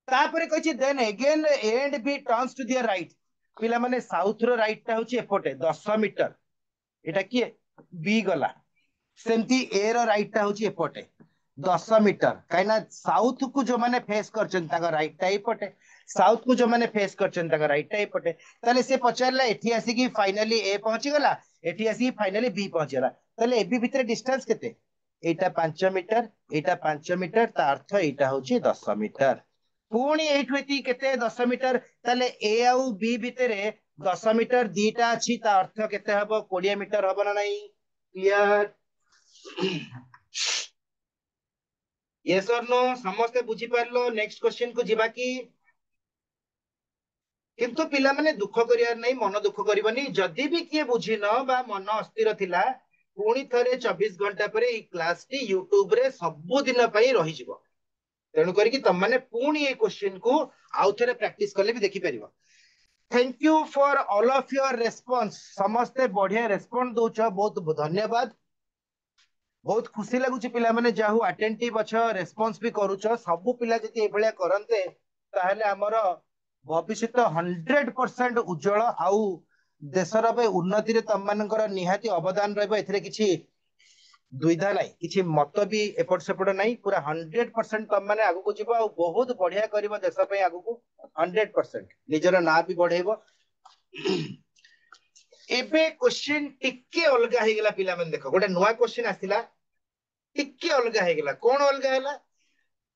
तापरे कहिछि then again A and B turns to the right पिला माने साउथ रो राइट ता होछि एपटे 10 मीटर एटा की बी गला सेमती ए रो राइट टा होची एपटे 10 मीटर काइना साउथ को जो माने फेस करछन ताका राइट टा एपटे साउथ को जो माने फेस करछन ताका राइट टा एपटे ताले से पचारला एठी आसी की फाइनली ए पहुंची गला एठी आसी फाइनली बी पहुंची गला ताले ए बी भीतर डिस्टेंस केते एटा 5 मीटर एटा 5 मीटर ता अर्थ एटा होची 10 मीटर पुणी एठु एती केते 10 मीटर ताले ए आउ बी भितरे 10 मीटर दीटा अछि ता अर्थ केते हबो 20 मीटर हबो ना नाही क्लियर यस और नो समस्त बुझी पारलो नेक्स्ट क्वेश्चन को जिबा की किंतु पिला माने दुख करियार नहीं मन दुख करबनी जदी भी किए बुझी न बा मन अस्थिर थिला पुणी थरे 24 घंटा परे ई क्लास टी YouTube रे सब दिन पई रही जिवो तेणु करी कि तम माने पुणी ए क्वेश्चन को आउ थरे प्रैक्टिस करले भी देखि परिबो thank you for all of your response समस्त बढ़िया रेस्पॉन्ड दोछ बहुत धन्यवाद बहुत खुशी लगुच पिला माने जाहु अटेंटिव अछ रेस्पॉन्स भी करूछ सब पिला जति ए भलिया करन्ते ताहले हमर भविष्य 100% उज्जवल आउ देशर बे उन्नति रे तम मानकर निहाती अवदान रहबो एथिरे किछि दुविधा नाही किछि मत भी एपट सेपट नाही पूरा 100% तम माने आगु को जिवो आ बहुत बढ़िया करबो देश पे आगु को 100% निजर ना भी बढ़ेबो एबे क्वेश्चन टिके अलगा हे गेला पिला मन देखो गोटे नया क्वेश्चन आसिला टिके अलगा हे गेला कोन अलगा हैला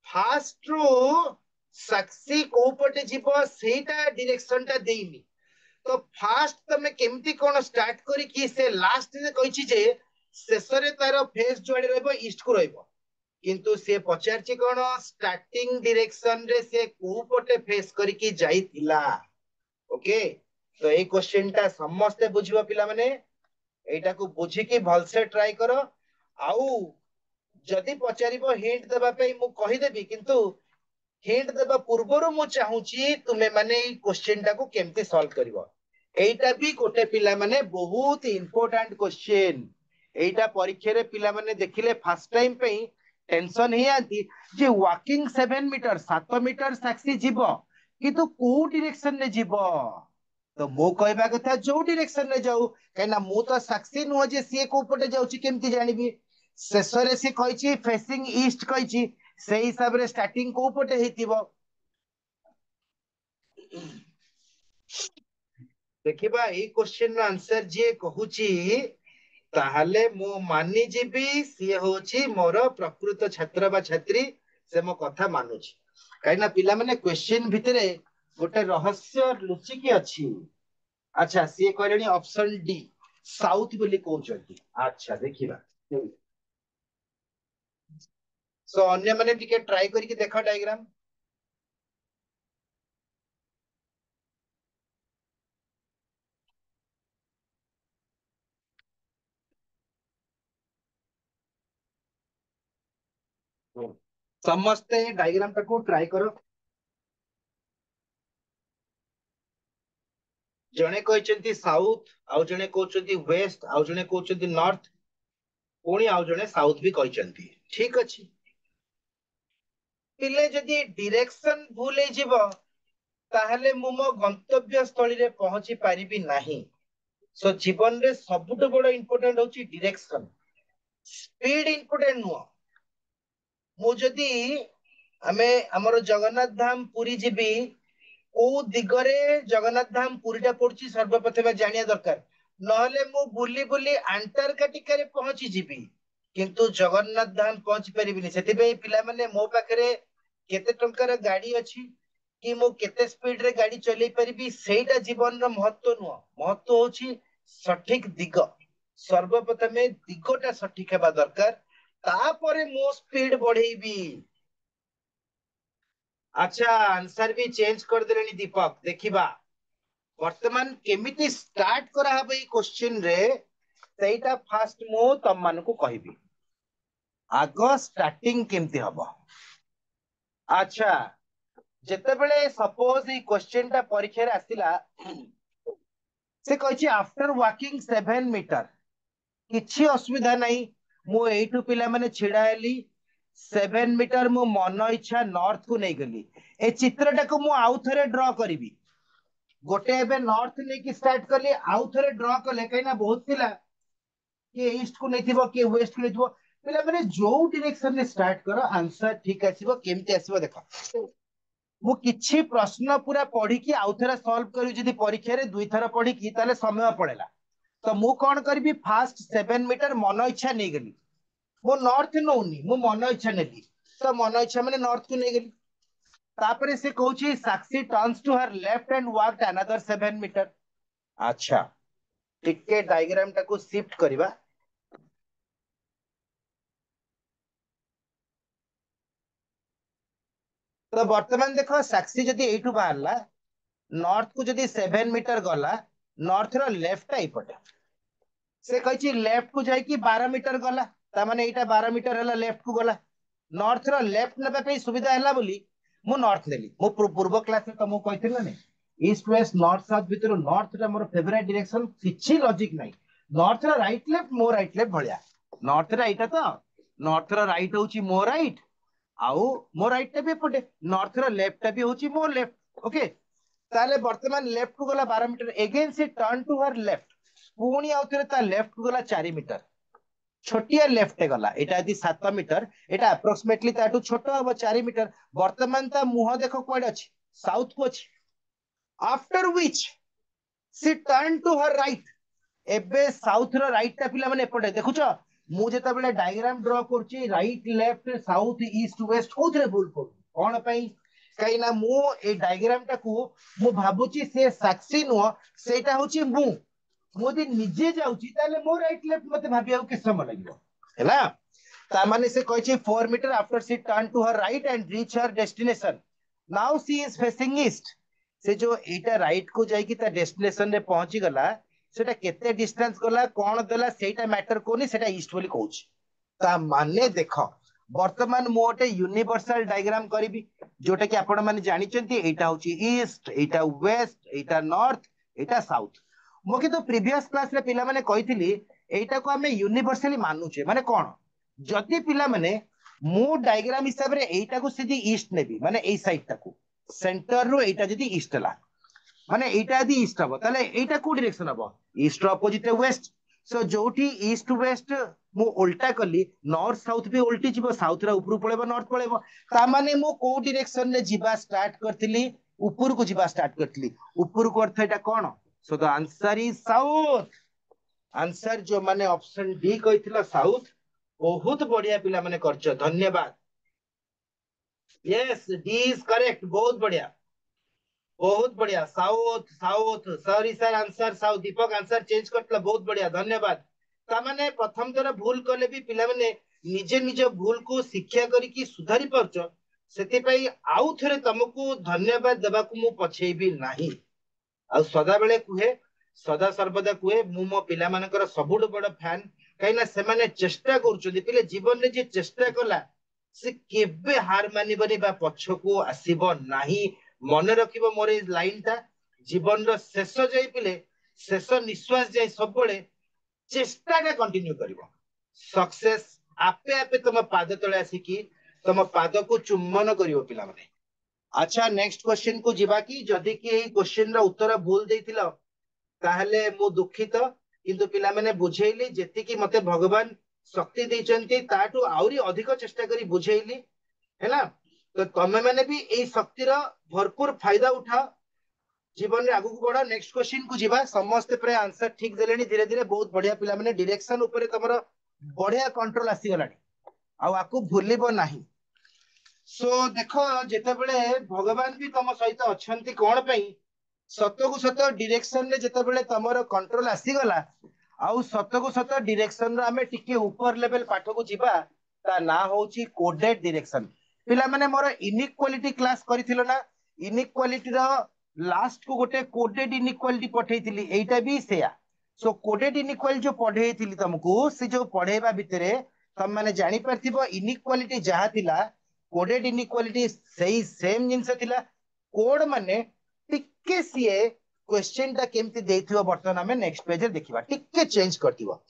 फास्ट रो सक्सी को पटे जीवो सेटा डायरेक्शन ता देइनी तो फास्ट तमे केमती कोन स्टार्ट करी कि से लास्ट रे कहिछि जे शेषरे तार फेस जोड़े रहबो ईस्ट को रहबो किंतु से पचारछि कोन स्टार्टिंग डायरेक्शन रे से को पटे फेस करी कि जाइतिला ओके तो ए क्वेश्चन ता समस्त बुझिबो पिला माने एटा को बुझी कि भलसे ट्राई करो आउ जदि पचारिबो हिंट देबा पे मु कहि देबी किंतु हिंट देबा पूर्वरु मु चाहूची तुमे माने ई क्वेश्चन टा को केमते सॉल्व करिवो एटा भी गोटे पिला माने बहुत इंपोर्टेंट क्वेश्चन एटा परीक्षा रे पिला माने देखिले फर्स्ट टाइम पे टेंशन ही आती जे वॉकिंग 7 मीटर 7 मीटर साक्षी जीवो किंतु को डायरेक्शन रे जीवो तो मु कहबा कथा जो डायरेक्शन रे जाऊ कहना मु तो साक्षी नुह जे सी को पटे जाउची केमती जानिबी शेषरे से कहिची फेसिंग ईस्ट कहिची से हिसाब रे स्टार्टिंग को पटे हेतिबो देखिबा ए क्वेश्चन रो आंसर जे कहूची ताहले मु मानि जीबी सी होची मोर प्रकृत छात्र बा छात्री से मो कथा मानुची काइना पिला माने क्वेश्चन भितरे गोटे रहस्य लुचि की अछि अच्छा सी कहलेनी ऑप्शन डी साउथ बोली कहउचंती अच्छा देखिबा सो अन्य माने टिके ट्राई करके देखा डायग्राम समस्ते डायग्राम टाको ट्राई करो। जने कहते साउथ आउ जने कहते वेस्ट आउ जने कहते नॉर्थ पुणी आउ जने साउथ भी कहते ठीक अच्छे पिले जदि डिरेक्शन भूल हो ताहले मु मो गंतव्य स्थली रे पहुंची पारिबी नाही। सो जीवन रे सबुठ बड़ इंपोर्टेंट होची डिरेक्शन। स्पीड इंपोर्टेंट नुह। मु जदि आमे हमर जगन्नाथ धाम पुरी जीबी को दिगरे जगन्नाथ धाम पुरीटा पड़ुची सर्वप्रथम जानिया दरकार। नहले मु बुली बुली अंटार्कटिका रे पहुंची जीबी किंतु जगन्नाथ धाम पहुंची परिबिनी। सेति पिला माने मो पाखरे केते टंकार गाड़ी अछि कि मु केते स्पीड रे गाड़ी चलै परिबी सेटा जीवन रो महत्व नुह। महत्व होची सठिक दिग। सर्वप्रथम दिगटा सठिक हेबा दरकार तापरे मो स्पीड बढ़ेबी। अच्छा आंसर भी चेंज कर देलेनी दीपक देखिबा वर्तमान केमिति स्टार्ट करा हबे क्वेश्चन रे सेटा फास्ट मु तम मान को कहबी। आगो स्टार्टिंग केमिति हबो। अच्छा जेते बेले सपोज ई क्वेश्चन टा परीक्षा रे आसिला से कहछि आफ्टर वॉकिंग 7 मीटर किछि असुविधा नहीं मु एठु पिला माने छिड़ा हेली 7 मीटर मु मन इच्छा नॉर्थ को नहीं गली। ए चित्रटा को मु आउ थरे ड्रॉ करिवि। गोटे एबे नॉर्थ ने की स्टार्ट करली आउ थरे ड्रॉ करले कहिना बहुत पिला कि ईस्ट को नहीं थिबो कि वेस्ट को नहीं थिबो पिला माने जो डायरेक्शन ने स्टार्ट करो आंसर ठीक आसीबो। केमति आसीबो देखो मु किछि प्रश्न पूरा पढ़ी कि आउ थरे सॉल्व करी जदी परीक्षा रे दुई थरा पढ़ी कि ताले समय पड़ेला तो मु कोन करबी फास्ट 7 मीटर मन इच्छा नहीं गली। मु नॉर्थ नौनी मु मन इच्छा नेली तो मन इच्छा माने नॉर्थ को नहीं गली। तापरे से कहूची Sakshi turns to her left and walked another 7 metre. अच्छा टिके डायग्राम टाको शिफ्ट करबा। तो वर्तमान देखो साक्षी जदी एठू बाहरला नॉर्थ को जदी 7 मीटर गला नॉर्थ रो लेफ्ट आइपटे से कहिची लेफ्ट को जाई कि 12 मीटर गला ता माने एटा 12 मीटर हला लेफ्ट को गला नॉर्थ रो लेफ्ट नेबा पे सुविधा हला बोली मु नॉर्थ लेली। मु पूर्व क्लास में तुमको कहथिल ना ईस्ट वेस्ट नॉर्थ साउथ भीतर नॉर्थ टा मोर फेवरेट डायरेक्शन किछि लॉजिक नाही। नॉर्थ रो राइट लेफ्ट मो राइट लेफ्ट भलिया नॉर्थ रा एटा तो नॉर्थ रो राइट होची मो राइट आउ मो राइट टा भी पटे नॉर्थ रो लेफ्ट टा भी होची मो लेफ्ट। ओके ताले वर्तमान लेफ्ट को गला 12 मीटर अगेन से टर्न टू हर लेफ्ट पुणी आउथरे ता लेफ्ट को गला 4 मीटर छोटिया लेफ्ट गला एटा यदि 7 मीटर एटा अप्रोक्सीमेटली ताटू छोटो हबो 4 मीटर। वर्तमान ता मुह देखो कोड अछि साउथ को अछि after which C turn to her right एबे साउथ रो राइट टा पिला माने एपटे देखुछो मु जेता बेले डायग्राम ड्रॉ करछि right left south east west कोथरे भूल को कोन पई कहीं ना मु ए डायग्राम टाकू मु भाबुची से साक्षी नुह सेटा होची मु यदि निजे जाउची ताले मो राइट लेफ्ट मते भाबिया के समय लागिवो हैला। ता माने से कहछि 4 metre after C turn to her right and reach her destination now C is facing east. से जो एटा राइट को जाई कि ता डेस्टिनेशन रे पहुंची गला सेटा केते डिस्टेंस गला कोन देला सेटा मैटर कोनी सेटा ईस्ट बोली कहउछि। ता माने देखो वर्तमान मु ओटे यूनिवर्सल डायग्राम करिबी जोटा कि आपण माने जानि चंती एटा होची ईस्ट एटा वेस्ट एटा नॉर्थ एटा साउथ। मो कि तो प्रीवियस क्लास रे पिला माने कहितली एटा को हमें यूनिवर्सली मानुचे माने कोन जदी पिला माने मु डायग्राम हिसाब रे एटा को सीधी ईस्ट नेबी माने एई साइड टाको सेंटर रो एटा जदी ईस्ट ला माने एटा यदि ईस्ट हबो ताले एटा को डायरेक्शन हबो ईस्ट रो अपोजिट वेस्ट। सो जोठी ईस्ट वेस्ट मु उल्टा कली नॉर्थ साउथ भी उल्टी जीवो साउथ रा ऊपर पळेबो नॉर्थ पळेबो ता माने मु को डायरेक्शन रे जीवा स्टार्ट करथिली ऊपर को जीवा स्टार्ट करथिली ऊपर को अर्थ एटा कोन। So the answer is south. Answer जो माने ऑप्शन डी कहिथिला साउथ बहुत बढ़िया पिला माने करछ धन्यवाद। यस डी इज करेक्ट बहुत बढ़िया south south sorry sir answer south Deepak answer change करतला बहुत बढ़िया धन्यवाद। ता माने प्रथम थर भूल कले भी पिला माने निजे निजे भूल को शिक्षा करी की सुधारी परछ सेति पई आउ थरे तुमको धन्यवाद देबा को मु पछे भी नाही। आ सदा बेले कुहे सदा सर्वदा कुहे मु मो पिला मानकर सबुठ बड़ फैन कहिना से माने चेष्टा करूछथि पिले जीवन रे जे चेष्टा कला से केबे हार मानिबनी बा पछकू आसीबो नाही। मने रखिबो मोर ए लाइन टा, जीवन रो शेष जाई पिले शेष निश्वास जाई सब बळे चेष्टा टा कंटिन्यू करिवो। सक्सेस आपे आपे तुम पाद तळे आसी तुम पाद को चुम्बन करिवो पिला माने। अच्छा नेक्स्ट क्वेश्चन को जीवा कि जदि कि एई क्वेश्चन रा उत्तर भूल देइतिलो ताहले मु दुखित, किंतु पिला माने बुझेइली जेति मते भगवान शक्ति दैचंती ताटू आउरी अधिक चेष्टा करी बुझेइली हैला। तो तमे माने भी एई शक्तिर भरपूर फायदा उठाओ, जीवन रे आगु को बढ़ो। नेक्स्ट क्वेश्चन को जीवा। समस्त प्रे आंसर ठीक देलेनी, धीरे धीरे बहुत बढ़िया पिला माने डायरेक्शन ऊपर तमरो बढ़िया कंट्रोल आसी गलानी आ आकु भूलिबो नाही। सो देखो जेतेबेले भगवान भी तम सहित अछंती कोन पई सतकु सत डायरेक्शन रे जेतेबेले तमरो कंट्रोल आसी गला आउ सतकु सत डायरेक्शन रो आमे टिके ऊपर लेवल पाठ को जीवा। ता ना होची कोडेड डायरेक्शन। पिला माने मोर इनइक्वालिटी क्लास करिथिलो ना, इनइक्वालिटी रो लास्ट को गोटे कोडेड इनइक्वालिटी पठेइथिली, एइटा भी सेया। सो कोडेड इनइक्वालिटी जो पढेइथिली तुमको से जो पढेबा भितरे तम माने जानि परथिबो इनइक्वालिटी जहा थिला कोडेड इनइक्वालिटी सही सेम जिंस थिला। कोड माने टिके सीए क्वेश्चन टा केमति देथिबो वर्तमान हमें नेक्स्ट पेज रे देखिबा, टिके चेंज करथिबो।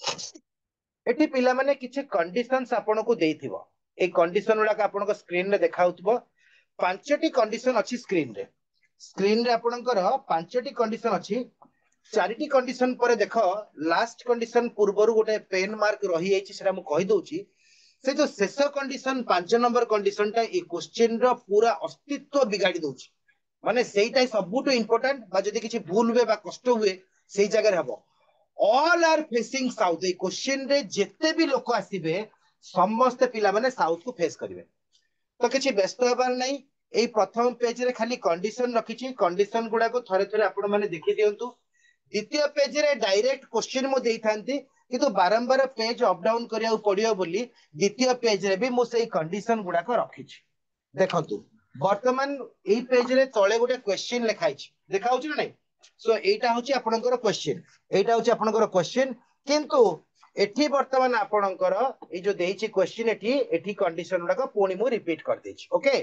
एठी पिला माने किछि कंडीशंस आपन को देथिबो, ए कंडीशन वाला का आपन को स्क्रीन रे देखाउतबो। पांचटी कंडीशन अछि स्क्रीन रे, स्क्रीन रे आपनकर पांचटी कंडीशन अछि। चारिटी कंडीशन पर देखो लास्ट कंडीशन पूर्वरु गोटे पेन मार्क रही जाइछि सेरा मु कहि दउछि। से जो शेष कंडीशन 5 नंबर कंडीशन टा ए क्वेश्चन रो पूरा अस्तित्व बिगाड़ी दउछि। माने सेइटाई सबुटु इंपोर्टेंट बा जदी किछि भूल हुए बा कष्ट हुए सेई जगह रे हबो। All are facing south, a question रे जेते भी लोक आसीबे समस्त पिला माने साउथ को फेस करिवे। तो किछि व्यस्त होबार नै, एई प्रथम पेज रे खाली कंडीशन रखिछि। कंडीशन गुडा को थरे थरे आपण माने देखि दियंतु। द्वितीय पेज रे डायरेक्ट क्वेश्चन मु देइथांती, किंतु बारंबार पेज अप डाउन करिया पड़ियो बोली द्वितीय पेज रे भी मु सेई कंडीशन गुडा को रखिछि। देखंतु वर्तमान एई पेज रे तळे गोटे क्वेश्चन लिखाइछि, देखाउछि ना नै। सो एटा होछि आपनकर क्वेश्चन, एटा होछि आपनकर क्वेश्चन। किंतु एठी वर्तमान आपनकर ए जो देइछि क्वेश्चन एठी एठी कंडीशन गुडा को पुणी मु रिपीट कर देछि। ओके,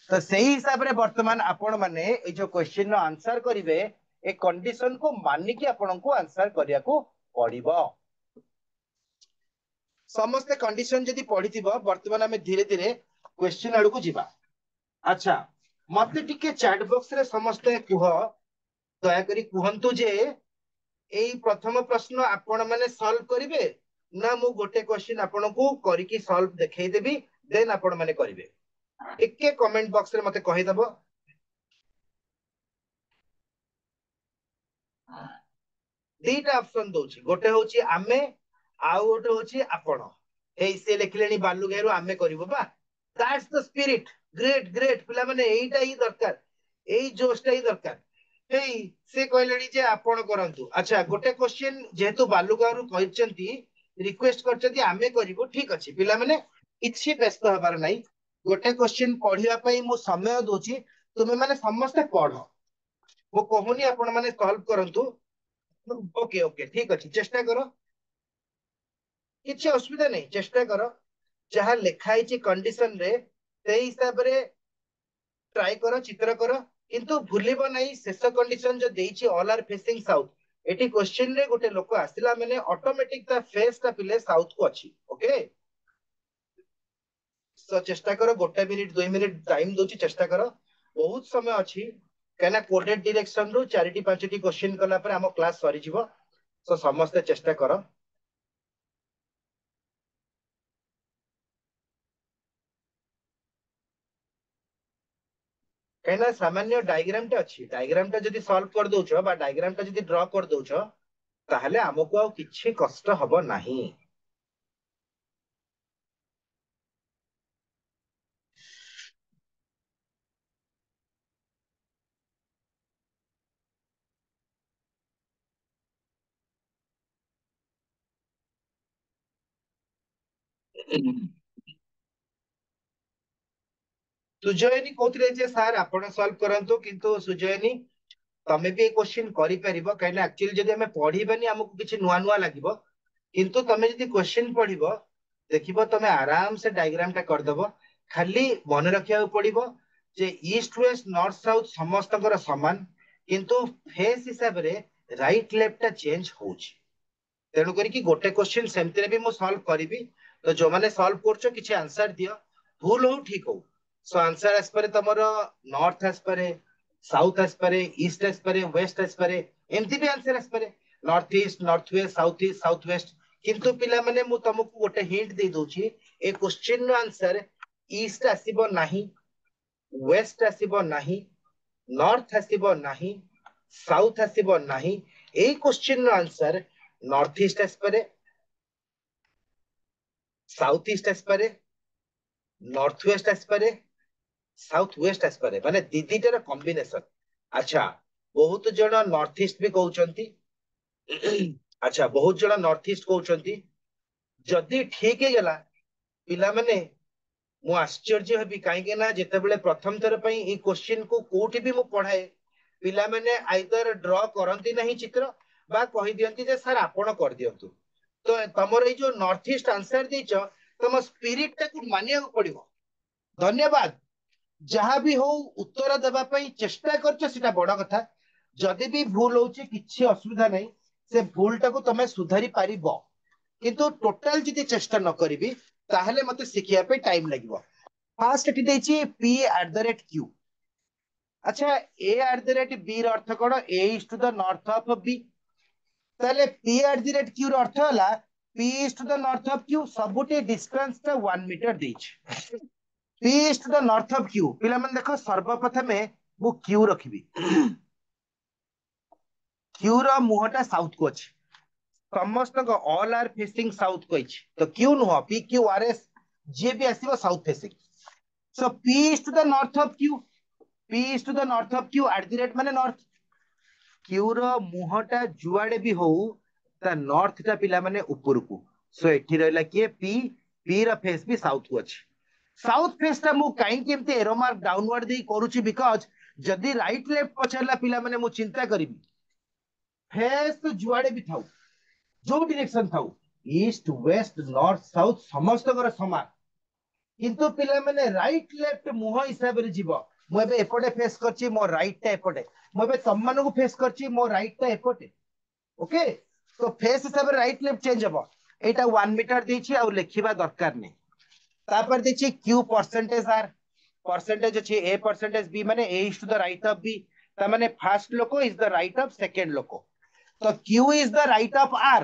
तो सही हिसाब रे वर्तमान आपण माने ए जो क्वेश्चन रो आंसर करिवे ए कंडीशन को मानि कि आपण को आंसर करिया को पड़िबो। समस्त कंडीशन जदी पढ़िथिबो वर्तमान हमें धीरे धीरे क्वेश्चन आडू को जीवा। अच्छा मते टिके चैट बॉक्स रे समस्त कुह, दया करी कुहंतु जे एई प्रथम प्रश्न आपण माने सॉल्व करिवे ना मु गोटे क्वेश्चन आपण को करि कि सॉल्व देखै देबी देन आपण माने करिवे। एके कमेंट बॉक्स रे मते कहि दबो। दीटा ऑप्शन दोछि, गोटे होछि आमे आउ गोटे होछि आपण। एई से लेखलेनी बालू घेरु आमे करिवो बा, that's the spirit. Great great पिला माने एईटा ही दरकार, एई जोशटा ही दरकार। एई से कहलेनी जे आपण करंतु। अच्छा गोटे क्वेश्चन जेहेतु बालू गारू कहचंती रिक्वेस्ट करचंती आमे करिवो, ठीक अछि पिला माने किछि व्यस्त हबार नै। गोटे क्वेश्चन पढिया पई मु समय दोछि, तुमे माने समस्त पढो। मु कहूनी आपण माने सॉल्व करंतु। ओके ओके ठीक अछि, चेष्टा करो, किछि असुविधा नै, चेष्टा करो। जहां लिखाई छि कंडीशन रे सेही हिसाब रे ट्राई करो, चित्र करो। किंतु भूलिबो नै शेष कंडीशन जो देइछि ऑल आर फेसिंग साउथ, एटी क्वेश्चन रे गोटे लोक आसिला माने ऑटोमेटिक ता फेस ता पिले साउथ को अछि। ओके सो चेष्टा करो, गोटे मिनिट 2 मिनिट टाइम दोछि, चेष्टा करो, बहुत समय अछि। कहना कोडेड डायरेक्शन रु 4टी 5टी क्वेश्चन कला पर हम क्लास सरी जिवो। सो समस्त चेष्टा करो। कहना सामान्य डायग्राम टे अछि, डायग्राम टा जदी सॉल्व कर दोछो बा डायग्राम टा जदी ड्रा कर दोछो ताहले हमको आ किछि कष्ट हबो नाही। सुजयनी कहते जे सर आपण सॉल्व करंतु, किंतु सुजयनी तमे भी क्वेश्चन करि परिबो। कहना एक्चुअली जदी हमें पढिबनी हमको किछि नुवा नुवा लागिबो, किंतु तमे जदी क्वेश्चन पढिबो देखिबो तमे आराम से डायग्राम टा कर दबो। खाली मन रखा पड़ो जे ईस्ट वेस्ट नॉर्थ साउथ समस्त समान किंतु फेस हिसाब रे राइट लेफ्ट टा चेंज होउची तेणु करी गोटे क्वेश्चन सेमती भी मु सॉल्व करी तो जो माने सॉल्व करछो किछि आंसर दियो भूल हो ठीक हो सो आंसर आसपारे तमरो नॉर्थ आसपारे साउथ आसपारे ईस्ट आसपारे वेस्ट आसपारे एमती भी आंसर आसपारे नॉर्थ वेस्ट साउथ वेस्ट किंतु पिला माने मु तुमको गोटे हिंट दे दोची ए क्वेश्चन नो आंसर ईस्ट आसीबो नाही वेस्ट आसीबो नाही नॉर्थ आसीबो नाही साउथ आसीबो नाही ए क्वेश्चन नो आंसर नॉर्थ ईस्ट आसपारे साउथ ईस्ट आसपारे नॉर्थ वेस्ट आसपारे साउथ वेस्ट आसपारे माने दीदीटार कॉम्बिनेशन अच्छा बहुत जन नॉर्थ ईस्ट भी कहउचंती अच्छा बहुत जन नॉर्थ ईस्ट कहउचंती जदी ठीक है गला पिला माने मु आश्चर्य हेबी काहे ना जेतेबेले प्रथम थर पई ई क्वेश्चन को कोठी भी मु पढाए पिला माने आइदर ड्रॉ करंती नहीं चित्र बा कहि दियंती जे सर आपण कर दियंतु तो तमर ए जो नॉर्थ ईस्ट आंसर देछ तम स्पिरिट टाକୁ मानिବାକୁ पड़िबो धन्यवाद जहां भी हो उत्तर देबा पई चेष्टा करछ सेटा बड़ कथा जदि भी भूल होउची किछि असुविधा नहीं से भूल टाକୁ तमे सुधारी पारिबो किंतु टोटल जदि चेष्टा न करिबी ताहले मते सिखिया पे टाइम लागिबो फास्ट एटी देछि p@q अच्छा a@b raw earth cone a is to the north of b ताले p@q र अर्थ होला p is to the north of q सबुटी डिस्टेंस ता 1 मीटर देछि p is to the north of q पिला मन देखो सर्वप्रथमे मु q रखिबी q रो मुहटा साउथ को अछि समस्त को ऑल आर फेसिंग साउथ को अछि तो q नुह p q r s जे भी आसीबो south facing so p is to the north of q p is to the north of q at the rate माने नॉर्थ q रो मुहटा जुआडे भी हो ता नॉर्थ ता पिला माने ऊपर को सो एठी रहला के p रो फेस भी साउथ को अछि साउथ फेस ता मु काई केमते एरो मार्क डाउनवर्ड दे करूची बिकॉज जदी राइट लेफ्ट पछरला पिला माने मु चिंता करिबी फेस तो जुआडे भी थाउ जो डायरेक्शन थाउ ईस्ट वेस्ट नॉर्थ साउथ समस्त कर समान किंतु पिला माने राइट लेफ्ट मुह हिसाब रे जीवो मु एबे एपटे फेस करची मो राइट ता एपटे मु एबे सम्मान को फेस करची मो राइट ता एपटे ओके तो फेस हिसाब रे राइट लेफ्ट चेंज हबो एटा 1 मीटर देछि आ लेखिबा दरकार नै तापर देछि q परसेंटेज r परसेंटेज अछि a परसेंटेज b माने a is to the right of b ता माने फर्स्ट लोको is the right of second लोको तो q is the right of r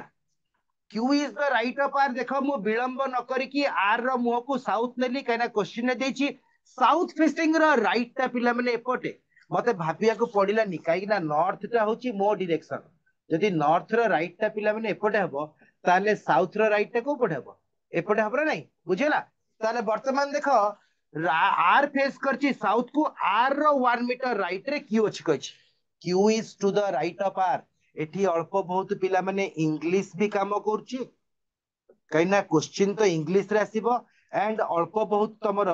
q is the right of r देखो मु विलंब न करी कि r रो मुह को साउथ नेली काना क्वेश्चन ने देछि साउथ फेसिंग रो राइट ता पिला माने एपटे मते भाबिया को पडिला नि काई ना नॉर्थ ता होची मो डायरेक्शन जदि नॉर्थ रो राइट ता पिला माने एपटे हबो ताले साउथ रो राइट ता को पडे हबो एपटे हबरा नै बुझेला ताले वर्तमान देखो आर फेस करची साउथ को आर रो 1 मीटर राइट रे क्यू अछि कहछि Q is to the right of R एठी अल्प बहुत पिला माने इंग्लिश भी काम करची कहिना क्वेश्चन तो इंग्लिश रे आसीबो एंड अल्प बहुत तमर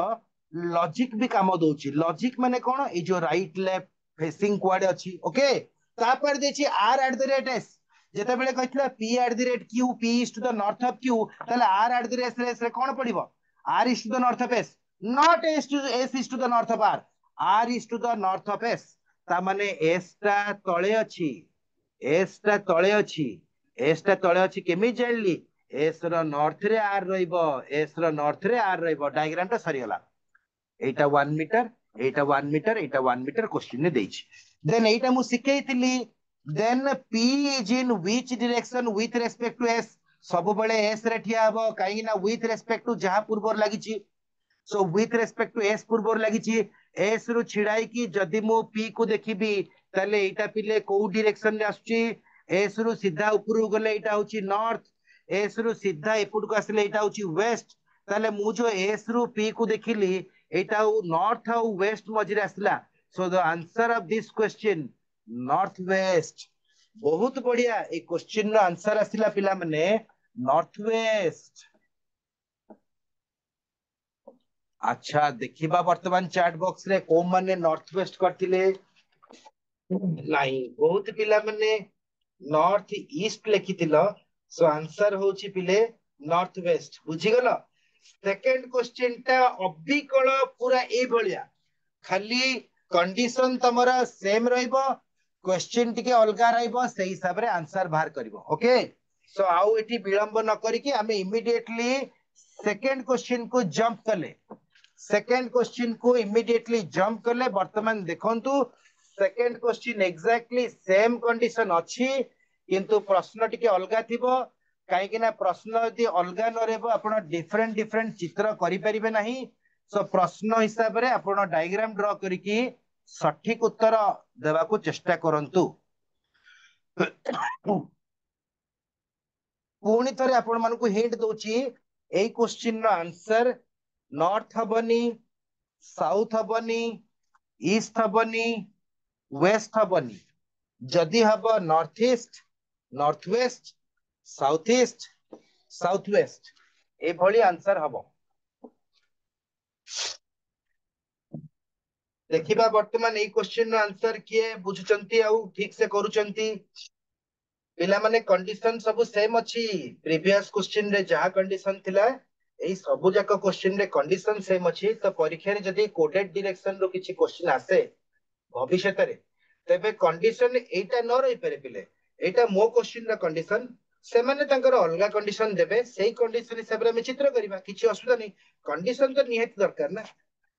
लॉजिक भी काम दोची लॉजिक माने कोन ए जो राइट लेफ्ट फेसिंग क्वाड अछि ओके तापर देछि R at the rate S जेते बेले कहथिला p at the rate q p is to the north of q ताले r at the rate S रे कोन पडिबो r is to the north of s not s is to the north of r r is to the north of s ता माने s ता तळे अछि s ता तळे अछि s ता तळे अछि केमि जानली s रो नॉर्थ रे r रहइबो s रो नॉर्थ रे r रहइबो डायग्राम ता सरी गला एटा 1 मीटर एटा 1 मीटर एटा 1 मीटर क्वेश्चन ने देछि देन एटा मु सिखैतिली then p is in which direction with respect to s सब बळे s रे ठिया हबो काई ना with respect to जहा पूर्वर लागिछि सो with respect to s पूर्वर लागिछि s रु छिडाई की जदी मु p को देखिबी तले एटा पिले को डायरेक्शन रे आछी s रु सीधा ऊपर गले एटा होची नॉर्थ s रु सीधा एपुट को आसले एटा होची वेस्ट तले मु जो s रु p को देखिली एटा नॉर्थ और वेस्ट मझिरे आसला सो the answer of this question north west बहुत बढ़िया ए क्वेश्चन रो आंसर आसिला पिला माने नॉर्थ वेस्ट अच्छा देखिबा वर्तमान चैट बॉक्स रे को माने नॉर्थ वेस्ट करथिले नाही बहुत पिला माने नॉर्थ ईस्ट लिखितिलो सो आंसर होची पिले नॉर्थ वेस्ट बुझी गलो सेकेंड क्वेश्चन टा अबिकल पूरा ए भलिया खाली कंडीशन तमरा सेम रहइबो क्वेश्चन टिके अलगा रहइबो से हिसाब रे आंसर बाहर करिवो ओके सो आउ एठी विलंब न करी कि हमें इमीडिएटली सेकेंड क्वेश्चन को जंप कले सेकेंड क्वेश्चन को इमीडिएटली जंप कले वर्तमान देखंतु second question exactly same condition अछि किंतु प्रश्न टिके अलगा थिबो कहीं ना प्रश्न यदि अलगा न रहबो आपण डिफरेंट डिफरेंट चित्र करि परिबे नाही सो प्रश्न हिसाब रे आपण डायग्राम ड्रा करिकी सठिक उत्तर देवा को चेष्टा करंतु पुणी थरे आपण मानकु हिंट दोची एई क्वेश्चन रो आंसर नॉर्थ हबनी साउथ हबनी ईस्ट हबनी वेस्ट हबनी जदि हब north east north west south east south west ए भली आंसर हब देखिबा वर्तमान एई क्वेश्चन रो आंसर किए बुझुचंती आउ ठीक से करूचंती पिला माने कंडीशन सब सेम अछि प्रीवियस क्वेश्चन रे जहा कंडीशन थिला एई सब जाक क्वेश्चन रे कंडीशन सेम अछि तो परीक्षा रे जदि कोडेड डायरेक्शन रो किछि क्वेश्चन आसे भविष्यत रे तेबे कंडीशन एटा न रही पारे पिले एटा मो क्वेश्चन रा कंडीशन से माने तांकर अलगा कंडीशन देबे सेही कंडीशन हिसाब रे हम चित्र करिबा किछि असुविधा नहीं कंडीशन तो निहित दरकार ना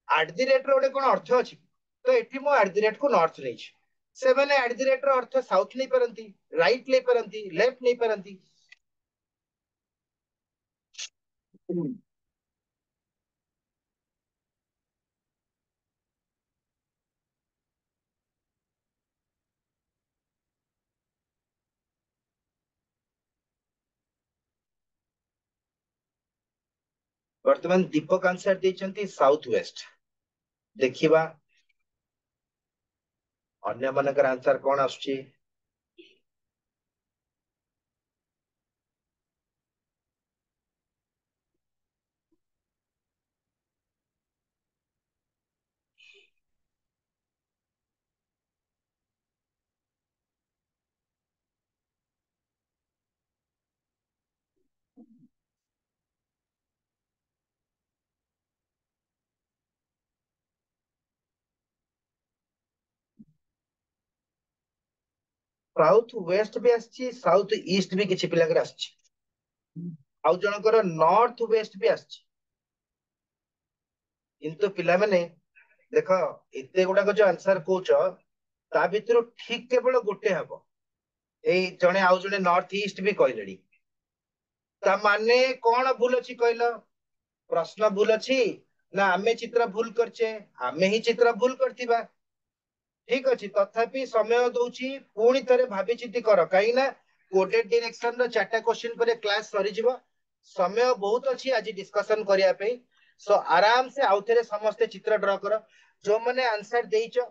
एट द रेट रो कोन अर्थ अछि तो एठी मो एट द रेट को नॉर्थ लेछि से माने एट द रेट रो अर्थ साउथ ले परंती राइट ले परंती लेफ्ट ले परंती वर्तमान दीपक आंसर देचंती साउथ वेस्ट देखिबा अन्य मानकर आंसर कोन आछी साउथ वेस्ट भी आछी साउथ ईस्ट भी किछि पिलाकर आछी आउ जनकर नॉर्थ वेस्ट भी आछी किंतु पिला माने देखो एते गुडा को जो आंसर कोच ता भितर ठीक केवल गोटे हबो एई जणे आउ जणे नॉर्थ ईस्ट भी कहलेडी ता माने कोन भूल अछि कहलो प्रश्न भूल अछि ना आमे चित्र भूल करछे आमे ही चित्र भूल करथिबा ठीक अछि तथापि समय दउची पुणी थरे भाबी चिंती कर काई ना कोडेड डायरेक्शन रो चारटा क्वेश्चन परे क्लास सरी जिवो समय बहुत अछि आज डिस्कशन करिया पे सो आराम से आउथरे समस्त चित्र ड्रा करो जो माने आंसर देइचो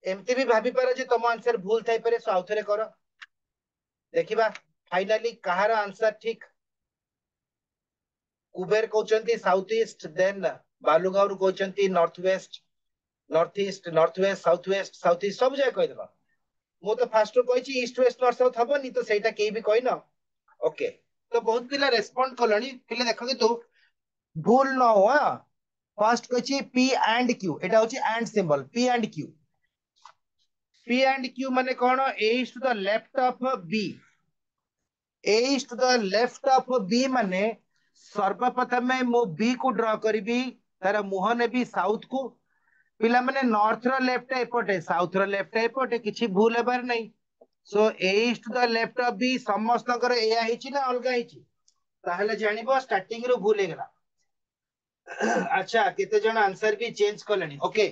एमती भी भाबी पारो जे तम आंसर भूल थाई पारे सो आउथरे करो देखिबा फाइनली कहार आंसर ठीक कुबेर कहउचंती साउथ ईस्ट देन बालुगांव कहउचंती north east north west south east सब जगह कहि देबा मु तो फास्ट कहिची ईस्ट वेस्ट नॉर्थ साउथ हबनी तो सेटा केही भी कहिन ओके तो बहुत पिला रेस्पोंड कलनी पिले देखो कि तू भूल न हो फर्स्ट कहिची पी एंड क्यू एटा होची and symbol P and Q माने कोन A is to the left of B A is to the left of B माने सर्वप्रथम मु बी को ड्रा करिवि तार मुह नेबी साउथ को पिला माने नॉर्थ रो लेफ्ट एपटे साउथ रो लेफ्ट एपटे किछि भूल हेबार नै so A is to the left of B समस्तकर एया हिची ना अलगा हिची ताहले जानिबो स्टार्टिंग रो भूल हेगला अच्छा केते जण आंसर भी चेंज करलेनी okay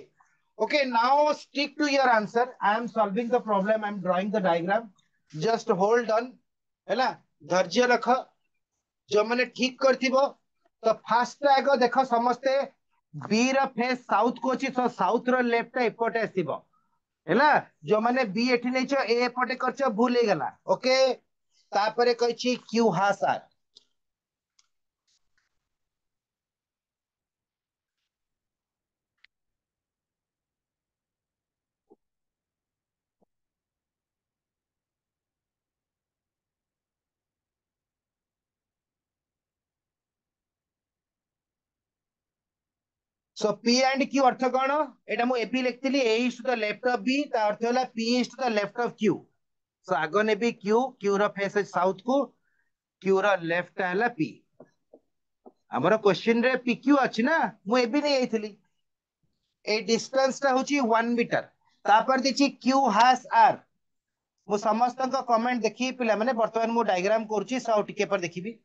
okay now stick to your answer I am solving the problem I am drawing the diagram just hold on हैला धैर्य रख जो माने ठीक करथिबो तो फास्ट आगो देखो समस्ते बी रो फेस साउथ को अछि तो साउथ रो लेफ्ट एपटे आसीबो हैला जो माने बी एठी नैचो ए एपटे करछो भूल हे गला ओके तापरे कहछि क्यू हा sir so P and Q अर्थ कौन एटा मु एपी लिखिली A is to the left of B ता अर्थ होला P is to the left of Q so आगो नेबी क्यू क्यू रो फेस साउथ को क्यू रो लेफ्ट हैला पी हमर क्वेश्चन रे पी क्यू अछि ना मु एबी नै आइथिली ए डिस्टेंस ता होची 1 मीटर तापर दिछि क्यू हैश आर मु समस्त का कमेंट देखि पिला माने वर्तमान मु डायग्राम करछि सो टिके पर देखिबी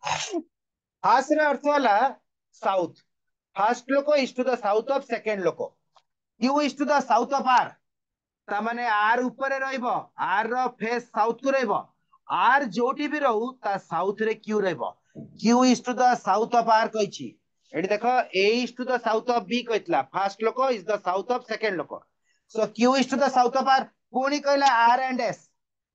हैश रे अर्थ होला साउथ फर्स्ट लोक is to the south of second लोक Q is to the south of R ता माने आर ऊपर रहइबो आर रो फेस साउथ को रहइबो आर जोटी भी रहू ता साउथ रे क्यू रहइबो Q is to the south of R कहिछि एठी देखो A is to the south of B कहतला फर्स्ट लोक is the south of second लोक so Q is to the south of R कोनी कहला R and S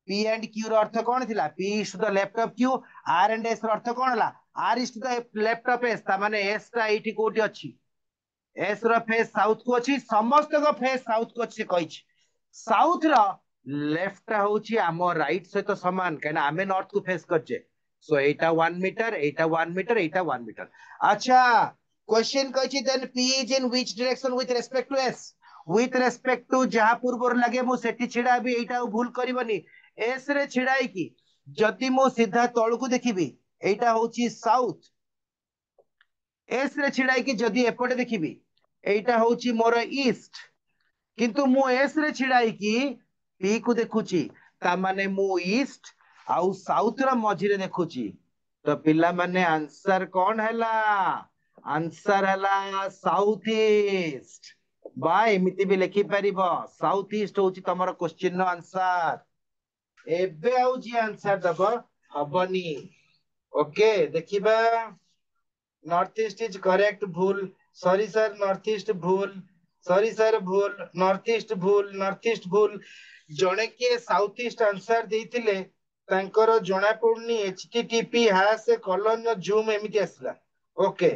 P and Q रो अर्थ कोन थिला P is to the left of Q R and S रो अर्थ कोन हला R is to the left of S ता माने एस ता एठी कोठी अछि एस रो फेस साउथ को अछि समस्त को फेस साउथ को अछि कहिछि साउथ रो लेफ्ट होची आम राइट सहित समान कहना आमे नॉर्थ को फेस करछे सो एटा 1 मीटर एटा 1 मीटर एटा 1 मीटर अच्छा क्वेश्चन कहिछि then P is in which direction with respect to S with respect to जहां पूर्वर लागे मु सेठी छिडा भी एटा भूल करबनी एस रे छिडाई की जदी मु सीधा तळ को देखिबी एटा होची साउथ एस रे छिडाई की जदी एपटे देखिबी एटा होची मोर ईस्ट किंतु मु एस रे छिडाई की पी को देखुची ता माने मु ईस्ट आउ साउथ रो मझी रे देखुची तो पिला माने आंसर कोन हैला आंसर हैला साउथ ईस्ट बा एमिति भी लिखि परिबो साउथ ईस्ट होची तमरो क्वेश्चन नो आंसर एबे आउ जी आंसर दबो हबनी ओके देखिबा नॉर्थ ईस्ट इज करेक्ट भूल सॉरी सर नॉर्थ ईस्ट भूल सॉरी सर भूल नॉर्थ ईस्ट भूल नॉर्थ ईस्ट भूल जणे के साउथ ईस्ट आंसर देइथिले तांकर जणा पडनी http हैश कॉलन जूम एमिति आसला okay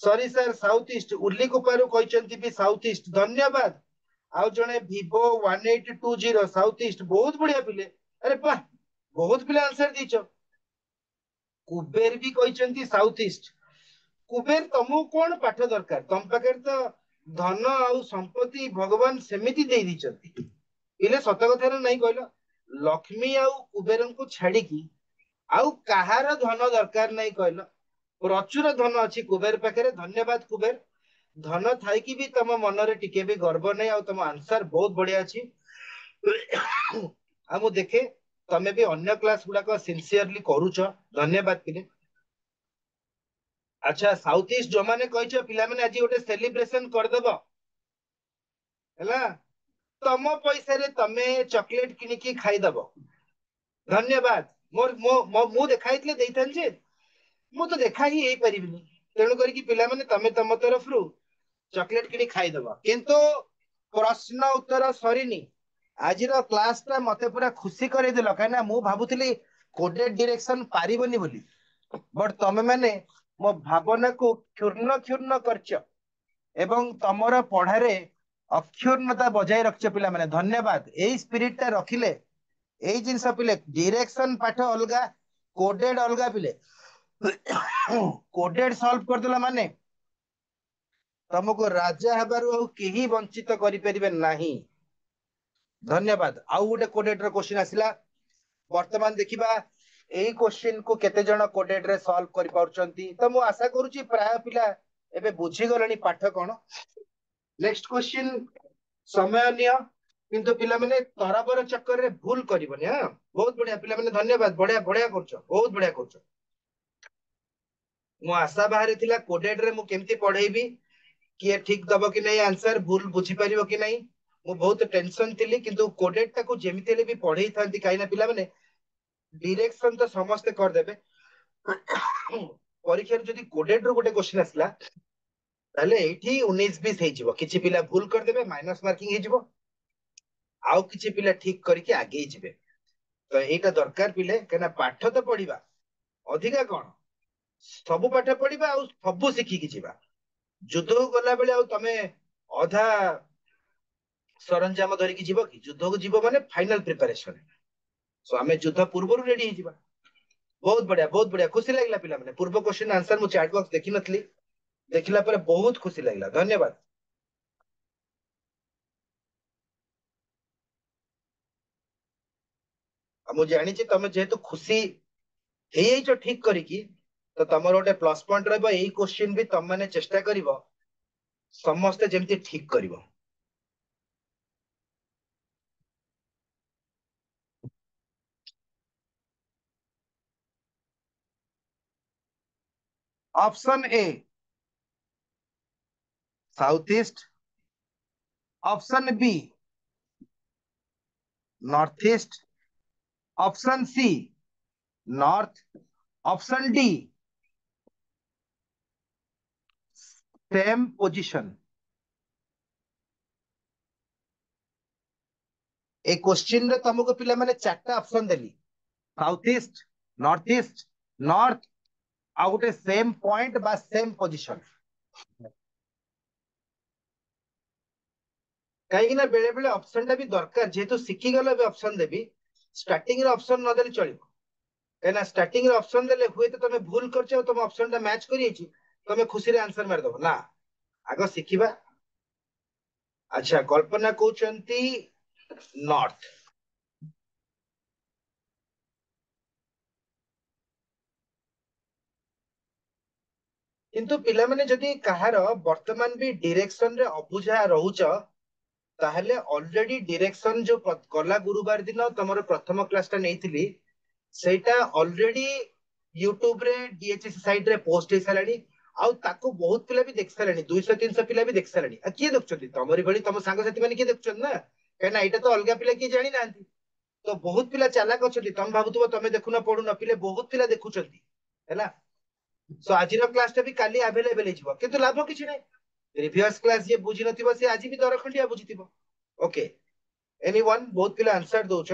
sorry sir south east उल्ली कुपारु कहचंती भी साउथ ईस्ट धन्यवाद आउ जणे vivo 1820 साउथ ईस्ट बहुत बढ़िया पिले अरे वाह बहुत पिले आंसर दीचो कुबेर भी कहचंती साउथ ईस्ट कुबेर तमु कोन पाठ दरकार तम पाखे तो धन आउ संपत्ति भगवान सेमिति दे दिचंती इले सत कथा नहीं कहलो लक्ष्मी आउ कुबेर को छाड़ी की आउ कहार धन दरकार नहीं कहलो प्रचुर धन अछि कुबेर पाखे धन्यवाद कुबेर धन थाई की भी तम मन रे टिके भी गर्व नहीं आउ तम आंसर बहुत बढ़िया अछि आ मु देखे तमे भी अन्य क्लास गुडा को सिंसियरली करूछ धन्यवाद पिले अच्छा साउथ ईस्ट जो माने कहछ पिला माने आज गोटे सेलिब्रेशन कर देबो हैला तम पैसा रे तमे चॉकलेट किनि की खाई दबो धन्यवाद मोर मो मु देखाइतले देइथन जे मु तो देखा ही एई परिबिनी तेणु करी कि पिला माने तमे तम तरफ रु चॉकलेट किनि खाई दबो किंतु प्रश्न उत्तर सरीनी आज रो क्लास ता मते पूरा खुशी करे दिलो काना मु भाबुतली कोडेड डायरेक्शन पारिबनी बोली बट तमे माने मो भावना को क्षुर्ण क्षुर्ण करछ एवं तमर पढ़ारे अक्षुण्णता बजाय रखछ पिला माने धन्यवाद एई स्पिरिट ता रखिले एई जिंस पिले डायरेक्शन पाठ अलगा कोडेड अलगा पिले कोडेड सॉल्व कर देला माने तुमको राजा हबारु आ केही वंचित करि परिबे नाही धन्यवाद आउ गोटे कोडेड रो क्वेश्चन आसिला वर्तमान देखिबा एई क्वेश्चन को केते जण कोडेड रे सॉल्व करि पाउचंती त मु आशा करूची प्राय पिला एबे बुझी गलनी पाठ कोन नेक्स्ट क्वेश्चन समय नियो किंतु पिला माने तरबर चक्कर रे भूल करबनी हां बहुत बढ़िया पिला माने धन्यवाद बढ़िया बढ़िया करछो बहुत बढ़िया करछो मु आशा बाहर थिला कोडेड रे मु केमती पढेबी कि ठीक दबो कि नहीं आंसर भूल बुझी परिबो कि नहीं मु बहुत टेंशन थिली किंतु कोडेड टाको जेमिति ले भी पढेई थांती काइना पिला माने डायरेक्शन तो समस्त कर देबे परीक्षा जदी कोडेड रो गोटे क्वेश्चन आसला ताले एठी 19 20 हे जिवो किछि पिला भूल कर देबे माइनस मार्किंग हे जिवो आउ किछि पिला ठीक करके आगे जिबे तो एटा दरकार पिले केना पाठ तो पढिबा अधिका कोन सब पाठ पढिबा आ सब सिखि कि जिबा युद्ध गला बेले आ तमे अधा सरंजाम धरिकी जीव कि युद्ध को जीव माने फाइनल प्रिपरेशन सो आमे युद्ध पूर्व रेडी हे जिबा बहुत बढ़िया खुशी लागला पिला माने पूर्व क्वेश्चन आंसर मु चैट बॉक्स देखि नथली देखिला पर बहुत खुशी लागला धन्यवाद मु जानी तुम जेहेतु खुशी हो ठीक करिकी तो तुम गोटे प्लस पॉइंट रही यही क्वेश्चन भी तुम मैंने चेष्टा कर समस्ते जमती ठीक कर option A south east, option B north east, option C north, option D same position. ए क्वेश्चन रे तुमको पिला माने चारटा ऑप्शन देली, south east, north east, north आ गोटे सेम पॉइंट बा सेम पोजीशन। कहीं ना बेले बेले ऑप्शन टा भी दरकार जेहेतु शिखी गलो भी ऑप्शन देबी स्टार्टिंग रे ऑप्शन न देले चलिबो कहना स्टार्टिंग रे ऑप्शन देले हुए तो तुम भूल करछ तुम ऑप्शन टा मैच करि छि तुम खुशी रे आंसर मार दबो ना आगो शिखिबा। अच्छा कल्पना कहउचंती नॉर्थ। किंतु पिला माने जदी कहार वर्तमान भी डायरेक्शन रे अबुझा रहउच ताहले ऑलरेडी डायरेक्शन जो गला गुरुवार दिन तमरो प्रथम क्लास टा नेइथिली सेटा ऑलरेडी यूट्यूब रे डीएचएस साइट रे पोस्ट हे सालानी आउ ताको बहुत पिला भी देख सालानी 200 300 पिला भी देख सालानी आ किए देखछथि तमरी भली तम सांग साथी माने किए देखछन ना कहना एटा तो अलगा पिला किए जानि नांती तो बहुत पिला चालाक अछथि तम भाबुतबो तमे देखुना पडु न पिले बहुत पिला देखुचंती हैला। सो आजिर क्लास टा भी काली अवेलेबल हे जिवो किंतु लाभ किछि नै प्रीवियस क्लास जे बुझि नथिबो से आजि भी दरखंडिया बुझितिबो। ओके एनीवन बहुत पिला आंसर दोछ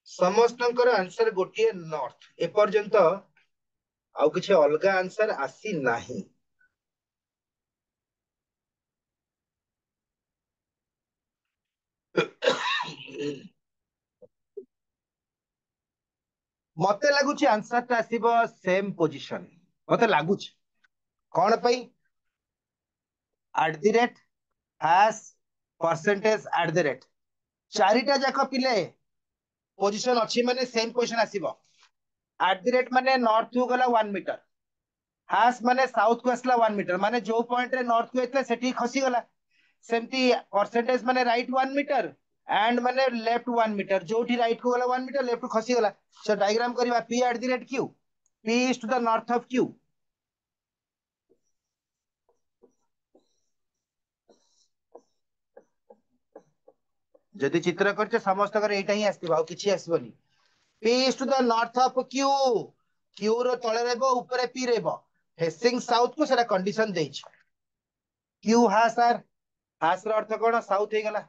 समस्तଙ୍କର आंसर गोटे नॉर्थ एपर्यंत आउ किछि अलगा आंसर आसी नाही। मते लागुछि आंसर ता आसीबो सेम पोजीशन मते लागुछि कोन पई at the rate hash percentage at the rate चारिटा जाक पिले पोजीशन अछि माने सेम पोजीशन आसीबो एट द रेट माने नॉर्थ को गला 1 मीटर हैश माने साउथ को आसला 1 मीटर माने जो पॉइंट रे नॉर्थ को एतले सेठी खसी गला सेमती परसेंटेज माने राइट 1 मीटर एंड माने लेफ्ट 1 मीटर जोठी राइट को गला 1 मीटर लेफ्ट को खसी गला सो डायग्राम करबा p at the rate q p is to the north of q। जदि चित्र करछे समस्त कर एटा ही आस्तिबा आ किछि आस्बनी p is to the north of q q रो तळे रहबो ऊपर p रहबो फेसिंग साउथ को सेटा कंडीशन देछ q हा सर हास रो अर्थ कोन साउथ हे गला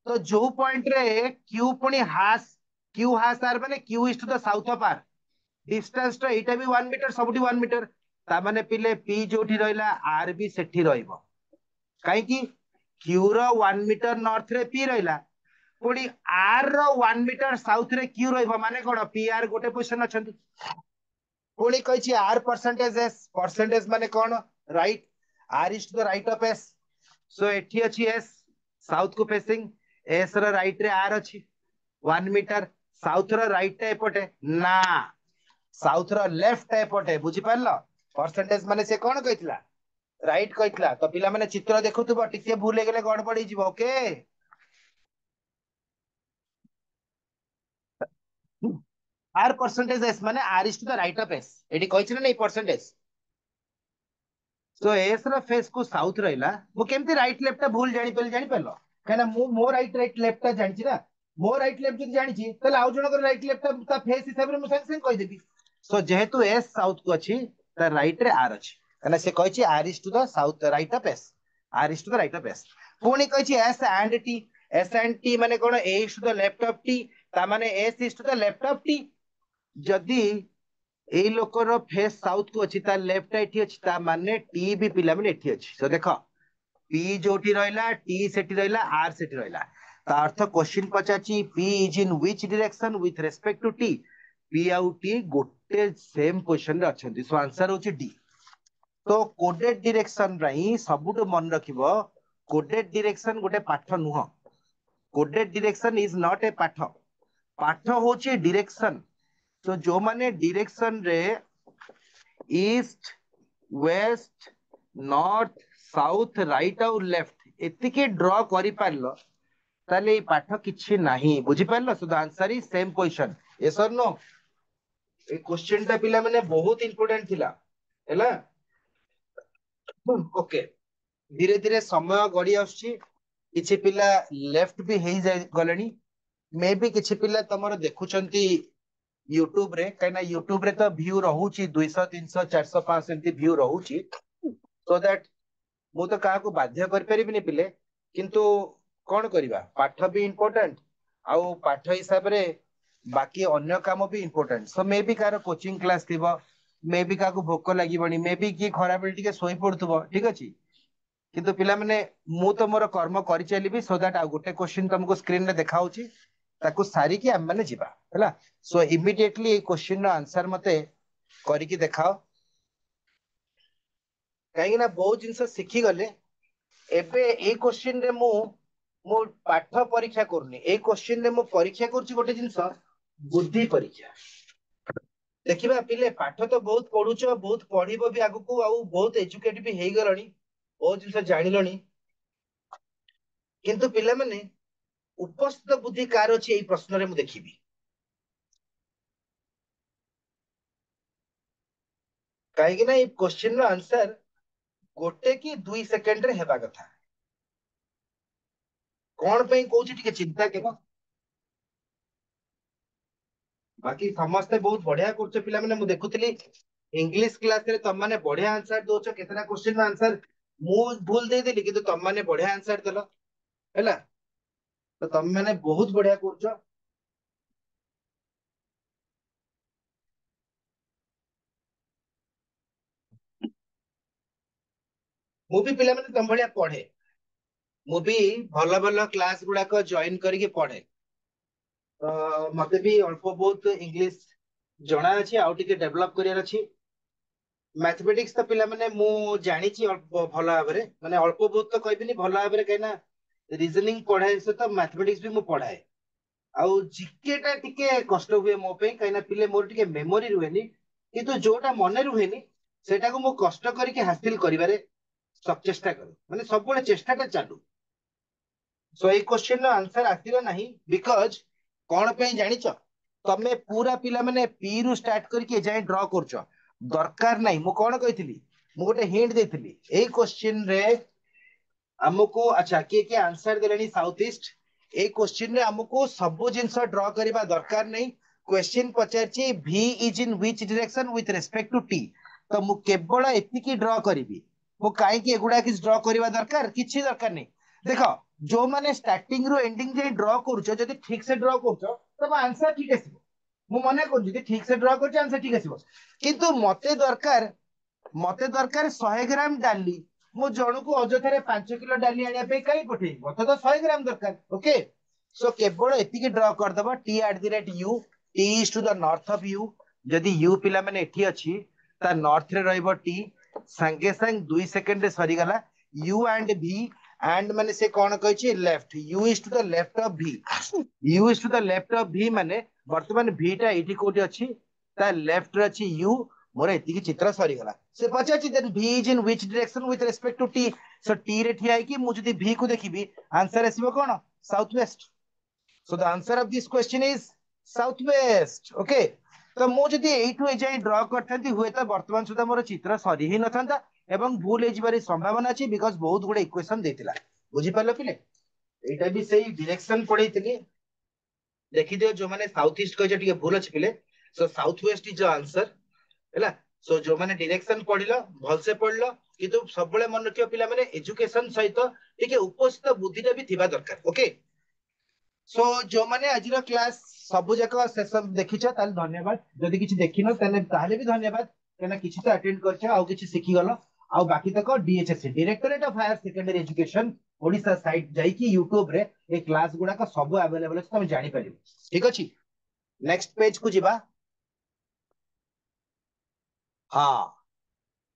तो जो पॉइंट रे q पुनी हास q हास आर माने q is to the south of r distance तो एटा भी 1 मीटर सबुटी 1 मीटर ता माने पिले p जोठी रहला r भी सेठी रहइबो काई की q रो 1 मीटर नॉर्थ रे p रहला पुनी r रो 1 मीटर साउथ रे q रहइबो माने कोन p r गोटे पोजीशन अछंती पुनी कहछि r परसेंटेज s परसेंटेज माने कोन right r is to the right of s so एठी अछि s साउथ को फेसिंग s रो राइट रे r अछि 1 मीटर साउथ रो राइट एपटे ना साउथ रो लेफ्ट एपटे बुझी पारलो परसेंटेज माने से कोन कहितला राइट कहितला तो पिला माने चित्र देखुथबो टिके भूल हे गेले गड़बड़ ही जीवो ओके। r परसेंटेज s माने r is to the right of s एठी कहिछि ना नै परसेंटेज सो एस रो फेस को साउथ रहिला मु केमती राइट लेफ्ट भूल जानि परलो कहना मु मो राइट लेफ्ट जानि ना मो राइट लेफ्ट जदि जानि तले आउ जण को राइट लेफ्ट ता फेस हिसाब रे मु संग संग कहि देबी सो जेहेतु एस साउथ को अछि ता राइट रे आर अछि कहना से कहिछि R is to the south right of S R is to the right of S पुनी कहिछि एस एंड टी माने कोन A is to the left of T ता माने S is to the left of T जदि एई लोकर face south को अछि ता लेफ्ट एठी अछि ता माने टी भी पिला माने एठी अछि सो देखो पी जोठी रहला टी सेठी रहला आर सेठी रहला ता अर्थ क्वेश्चन पचाची P is in which direction with respect to T P आउ टी गोटे सेम पोजीशन रे अछंती सो आंसर होची डी। तो कोडेड डायरेक्शन रही सबुटो मन रखिबो कोडेड डायरेक्शन गोटे पाठ नुह coded direction is not a पाठ पाठ होची डायरेक्शन तो जो माने डायरेक्शन रे east west north south right और लेफ्ट एतिके ड्रॉ करि पारलो ताले ई पाठ किछि नाही बुझि पारलो so the answer is same question yes और नो ए क्वेश्चन टा पिला माने बहुत इंपोर्टेंट थिला हैला ओके धीरे धीरे समय गड़ी आछी किछि पिला लेफ्ट भी हेई जाय गलनी मे बी किछि पिला तमरो देखुचंती यूट्यूब रे कहीं यूट्यूब रे तो व्यू रहूची 200 300 400 500 एमती व्यू रहूची सो दैट मु तो काहा बाध्य कर परिबिनी पिले किंतु कौन करिबा पाठ भी इंपोर्टेंट आउ पाठ हिसाब रे बाकी अन्य काम भी इंपोर्टेंट सो मे बी कार कोचिंग क्लास थिबो मे बी काहा भोक लागिबनी मे बी की खरा बेल टिके सोई पड़थबो ठीक अछि किंतु पिला माने मु तो मोर कर्म करि चलीबी सो दैट आ गोटे क्वेश्चन तुमको स्क्रीन रे देखाउची ताकू सारी की हम माने जिबा हैला सो इमीडिएटली ए क्वेश्चन रो आंसर मते करिकी देखाओ कहीं ना बहुत जिनस शिखी गले एबे ए क्वेश्चन रे मु पाठ परीक्षा करनी ए क्वेश्चन रे मु परीक्षा करछि गोटे जिनस बुद्धि परीक्षा देखिबा पिले पाठ तो बहुत पढुछ बहुत पढिबो भी आगु को आउ बहुत एजुकेट भी हेई गलणी बहुत जिनस जानिलणी किंतु पिला माने उपस्थित बुद्धि कार अछि एई प्रश्न रे मु देखिबी काहे कि ना ए क्वेश्चन रो आंसर गोटे की 2 सेकंड रे हेबा कथा कौन पे कहूँ टिके चिंता केव बाकी समस्ते बहुत बढ़िया करछ पिला माने मु देखुतली इंग्लिश क्लास रे तम माने बढ़िया आंसर दोछ केतना क्वेश्चन रो आंसर मु भूल दे देली किंतु तम माने बढ़िया आंसर देलो हैला तो तम माने बहुत बढ़िया करछ मु भी पिला माने तम बढ़िया पढे मु भी भलो भलो क्लास गुडा को जॉइन करके पढे मते भी अल्प बहुत इंग्लिश जଣା अछि आउ टिके डेवलप करियर अछि मैथमेटिक्स तो पिला माने मु जानि छी भलो भाबरे माने अल्प बहुत तो कहबिनी भलो भाबरे कहना रीजनिंग पढ़ाए से तो मैथमेटिक्स भी मु पढ़ाए आउ जीके टा टिके कष्ट हुए मो पे कहना पिले मोर टिके मेमोरी रुहेनी किंतु जोटा मने रुहेनी सेटा को मु कष्ट करके हासिल करिवारे सब चेष्टा करू माने सब बळे चेष्टाटा चालू सो ए क्वेश्चन रो आंसर आसिलो नाही बिकॉज कोन पे जानिच तमे पूरा पिला माने पी रु स्टार्ट करके ए जाय ड्रॉ करछ दरकार नाही मु कोन कहितली मु गोटे हिंट देथिली ए क्वेश्चन रे हमको अच्छा के आंसर देलेनी साउथ ईस्ट ए क्वेश्चन रे हमको सब जिंस ड्रॉ करबा दरकार नहीं क्वेश्चन पचारची v is in which direction with respect to t तो मु केवल एतिकी ड्रॉ करिवि मु काहे कि एगुडा किछ ड्रॉ करबा दरकार किछि दरकार नहीं देखो जो माने स्टार्टिंग रो एंडिंग जे ड्रॉ करूछ जदी ठीक से ड्रॉ करूछ तब आंसर ठीक आसीबो मु मने करू जदी ठीक से ड्रॉ करूछ आंसर ठीक आसीबो किंतु मते दरकार 100 ग्राम डाली मु जणु को अजथारे 5 किलो डाली आनिया पे काई पठे मते तो 100 ग्राम दरकार ओके सो केवल एतिकी ड्रॉ कर दबा t@u t is to the north of u जदी u पिला माने एठी अछि ता नॉर्थ रे रहइबो t संगे संग 2 सेकंड रे सरी गला u and v and माने से कोन कहै छी left u is to the left of v u is to the left of v माने वर्तमान v टा एठी कोठी अछि ता लेफ्ट रे अछि u मोर एतिकी चित्र सरी गला से पचाची then v is in which direction with respect to t so t रे ठिया कि मु जदी v को देखिबी आंसर आसीबो कोन south west so the answer of this question is south west okay तो मु जदी एठु ए जाय ड्रॉ करथांती हुए त वर्तमान सुधा मोर चित्र सरी ही नथांता एवं भूल हे जिबारी संभावना अछि बिकॉज़ बहुत गुडे इक्वेशन देतिला बुझी पालो पिले एटा भी सही डायरेक्शन पढैतली देखि दियो जो माने साउथ ईस्ट कह जे भूल अछि पिले so south west is the answer हैला सो जो माने डायरेक्शन पढिलो भल से पढलो किंतु सब बळे मन रखियो पिला माने एजुकेशन सहित टिके उपस्थित बुद्धिटा भी थिबा दरकार ओके सो जो माने आजिरो क्लास सब जाक सेशन देखिछ ताल धन्यवाद जदि किछि देखिनो ताले भी धन्यवाद केना किछि तो अटेंड करछ आउ किछि सिखि गलो आउ बाकी तक DHSC directorate of higher secondary education Odisha site जाई कि यूट्यूब रे ए क्लास गुडा का सब अवेलेबल अछि तुम जानि परिबो ठीक अछि नेक्स्ट पेज को जिबा हां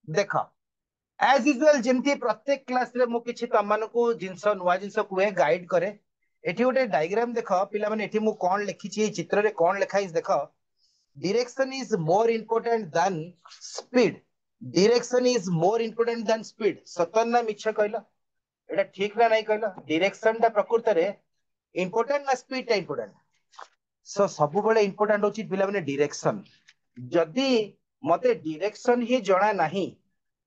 देखो एज यूजुअल जेमती प्रत्येक क्लास रे मु किछि तमन को जिंस नुवा जिंस कुए गाइड करे एठी गोटे डायग्राम देख पिला माने एठी मु कोन लिखि छी चित्र रे कोन लिखाइस देख direction is more important than speed direction is more important than speed सतन ना मिछ कहला एटा ठीक ना नहीं कहला डायरेक्शन ता प्रकृत रे इंपोर्टेंट ना स्पीड ता इंपोर्टेंट सो सब बेले इंपोर्टेंट होची पिला माने डायरेक्शन जदी मते डायरेक्शन ही जणा नाही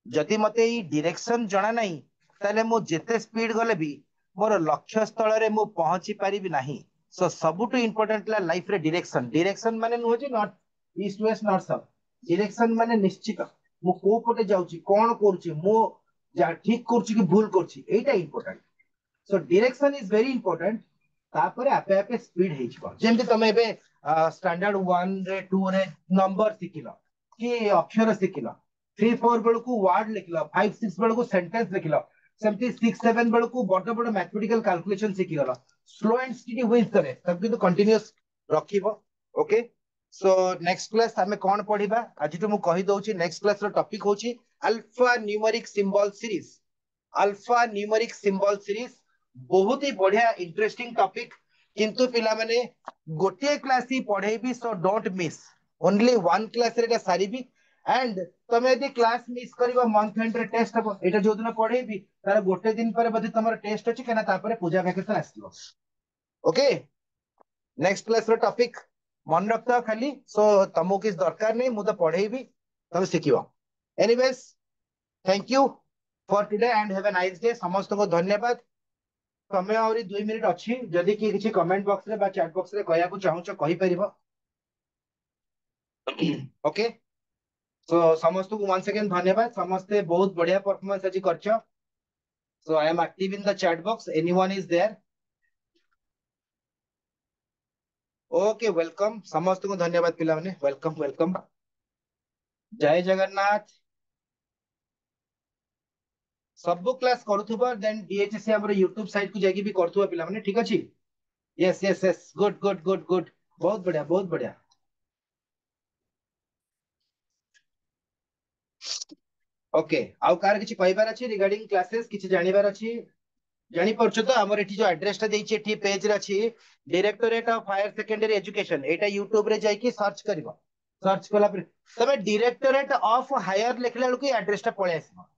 जदी मते ई डायरेक्शन जणा नाही ताले मु जेते स्पीड गले भी मोर लक्ष्य स्थल रे मु पहुंची पारिबी नाही सो सबुटु इंपोर्टेंट ला लाइफ रे डायरेक्शन डायरेक्शन माने नुह जे not east west north south direction माने निश्चित मु को पटे जाउची कोन करूची मु जा ठीक करूची कि भूल करूची एटा important so direction is very important तापरे आपे आपे स्पीड हे छिबो जेंति तमे बे स्टैंडर्ड 1 रे 2 रे नंबर सिखिलो कि अक्षर सिखिलो 3 4 बेल को वर्ड लिखिलो 5 6 बेल को सेंटेंस लिखिलो सेमती 6 7 बेल को बड़ बड़ मैथमेटिकल कैलकुलेशन सिखिगलो स्लो एंड स्टडी हुइज करे तब कि कंटीन्यूअस रखिबो ओके सो नेक्स्ट क्लास हमें कौन पढ़िबा आज तो मु कहि दउची नेक्स्ट क्लास रो टॉपिक होची alphanumeric symbol series alphanumeric symbol series बहुत ही बढ़िया इंटरेस्टिंग टॉपिक किंतु पिला माने गोटे क्लास ही पढ़ेबी so don't miss only one class रे सारीबी एंड तमे यदि क्लास मिस करबा मंथ एंड रे टेस्ट हबो एटा जो दिन पढ़ेबी तार गोटे दिन पर बदे तमर टेस्ट अछि केना तापरे पूजा वैकेशन आसीबो ओके नेक्स्ट क्लास रो टॉपिक मन रखता खाली सो तुमको किस दरकार नहीं मुझे पढ़ेबी तुम शिखिबो anyways thank you for today and have a nice day समस्त को धन्यवाद समय और 2 मिनिट अच्छी जदि कि किसी कमेंट बॉक्स रे बा चैट बॉक्स रे कहया को चाहू कहि परिबो ओके सो समस्त को वन सेकंड धन्यवाद समस्त बहुत बढ़िया परफॉर्मेंस आज करछो so I am active in the chat box anyone is there okay welcome समस्त को धन्यवाद पिला माने वेलकम वेलकम जय जगन्नाथ सब क्लास करूथबो देन डीएचसी हमर YouTube साइट को जाके भी करथबो पिला माने ठीक अछि yes yes yes good good good good बहुत बढ़िया बहुत बढ़िया ओके आउ कार किछि कहबार अछि रिगार्डिंग क्लासेस किछि जानिबार अछि जानि परछो तो हमर एठी जो एड्रेस ता देछि एठी पेज रे अछि directorate of higher secondary education एटा YouTube रे जाई कि सर्च करबो सर्च कला पर तबे डायरेक्टोरेट ऑफ हायर लिखला लको एड्रेस ता पळे आसीबो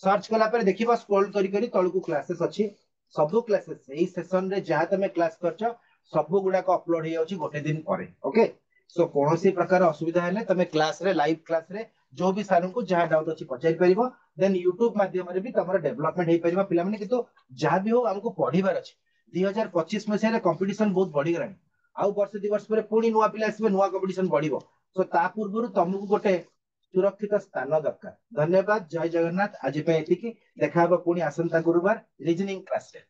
सर्च कला पर देखिबो स्क्रॉल करी करी तळकू क्लासेस अछि सब क्लासेस एई सेशन रे जहा तमे क्लास करछो सब गुडा को अपलोड हे जाउची गोटे दिन परे ओके सो कोनोसी प्रकार असुविधा हेले तमे क्लास रे लाइव क्लास रे जो भी सारन को जहा डाउट अछि पचारि परिबो देन YouTube माध्यम रे भी तमरो डेवलपमेंट हे परिबो पिला माने किंतु जहा भी हो हमको पढिबार अछि 2025 मसिया रे कंपटीशन बहुत बढ़ी गलानी आउ वर्ष 2 वर्ष पर पुनी नुवा पिला आसीबे नुवा कंपटीशन बढ़िबो सो ता पूर्वरु तमको गोटे सुरक्षित स्थान दरकार धन्यवाद जय जगन्नाथ आज पे एतिकी देखा पुणी आसंता गुरुवार रीजनिंग क्लास रे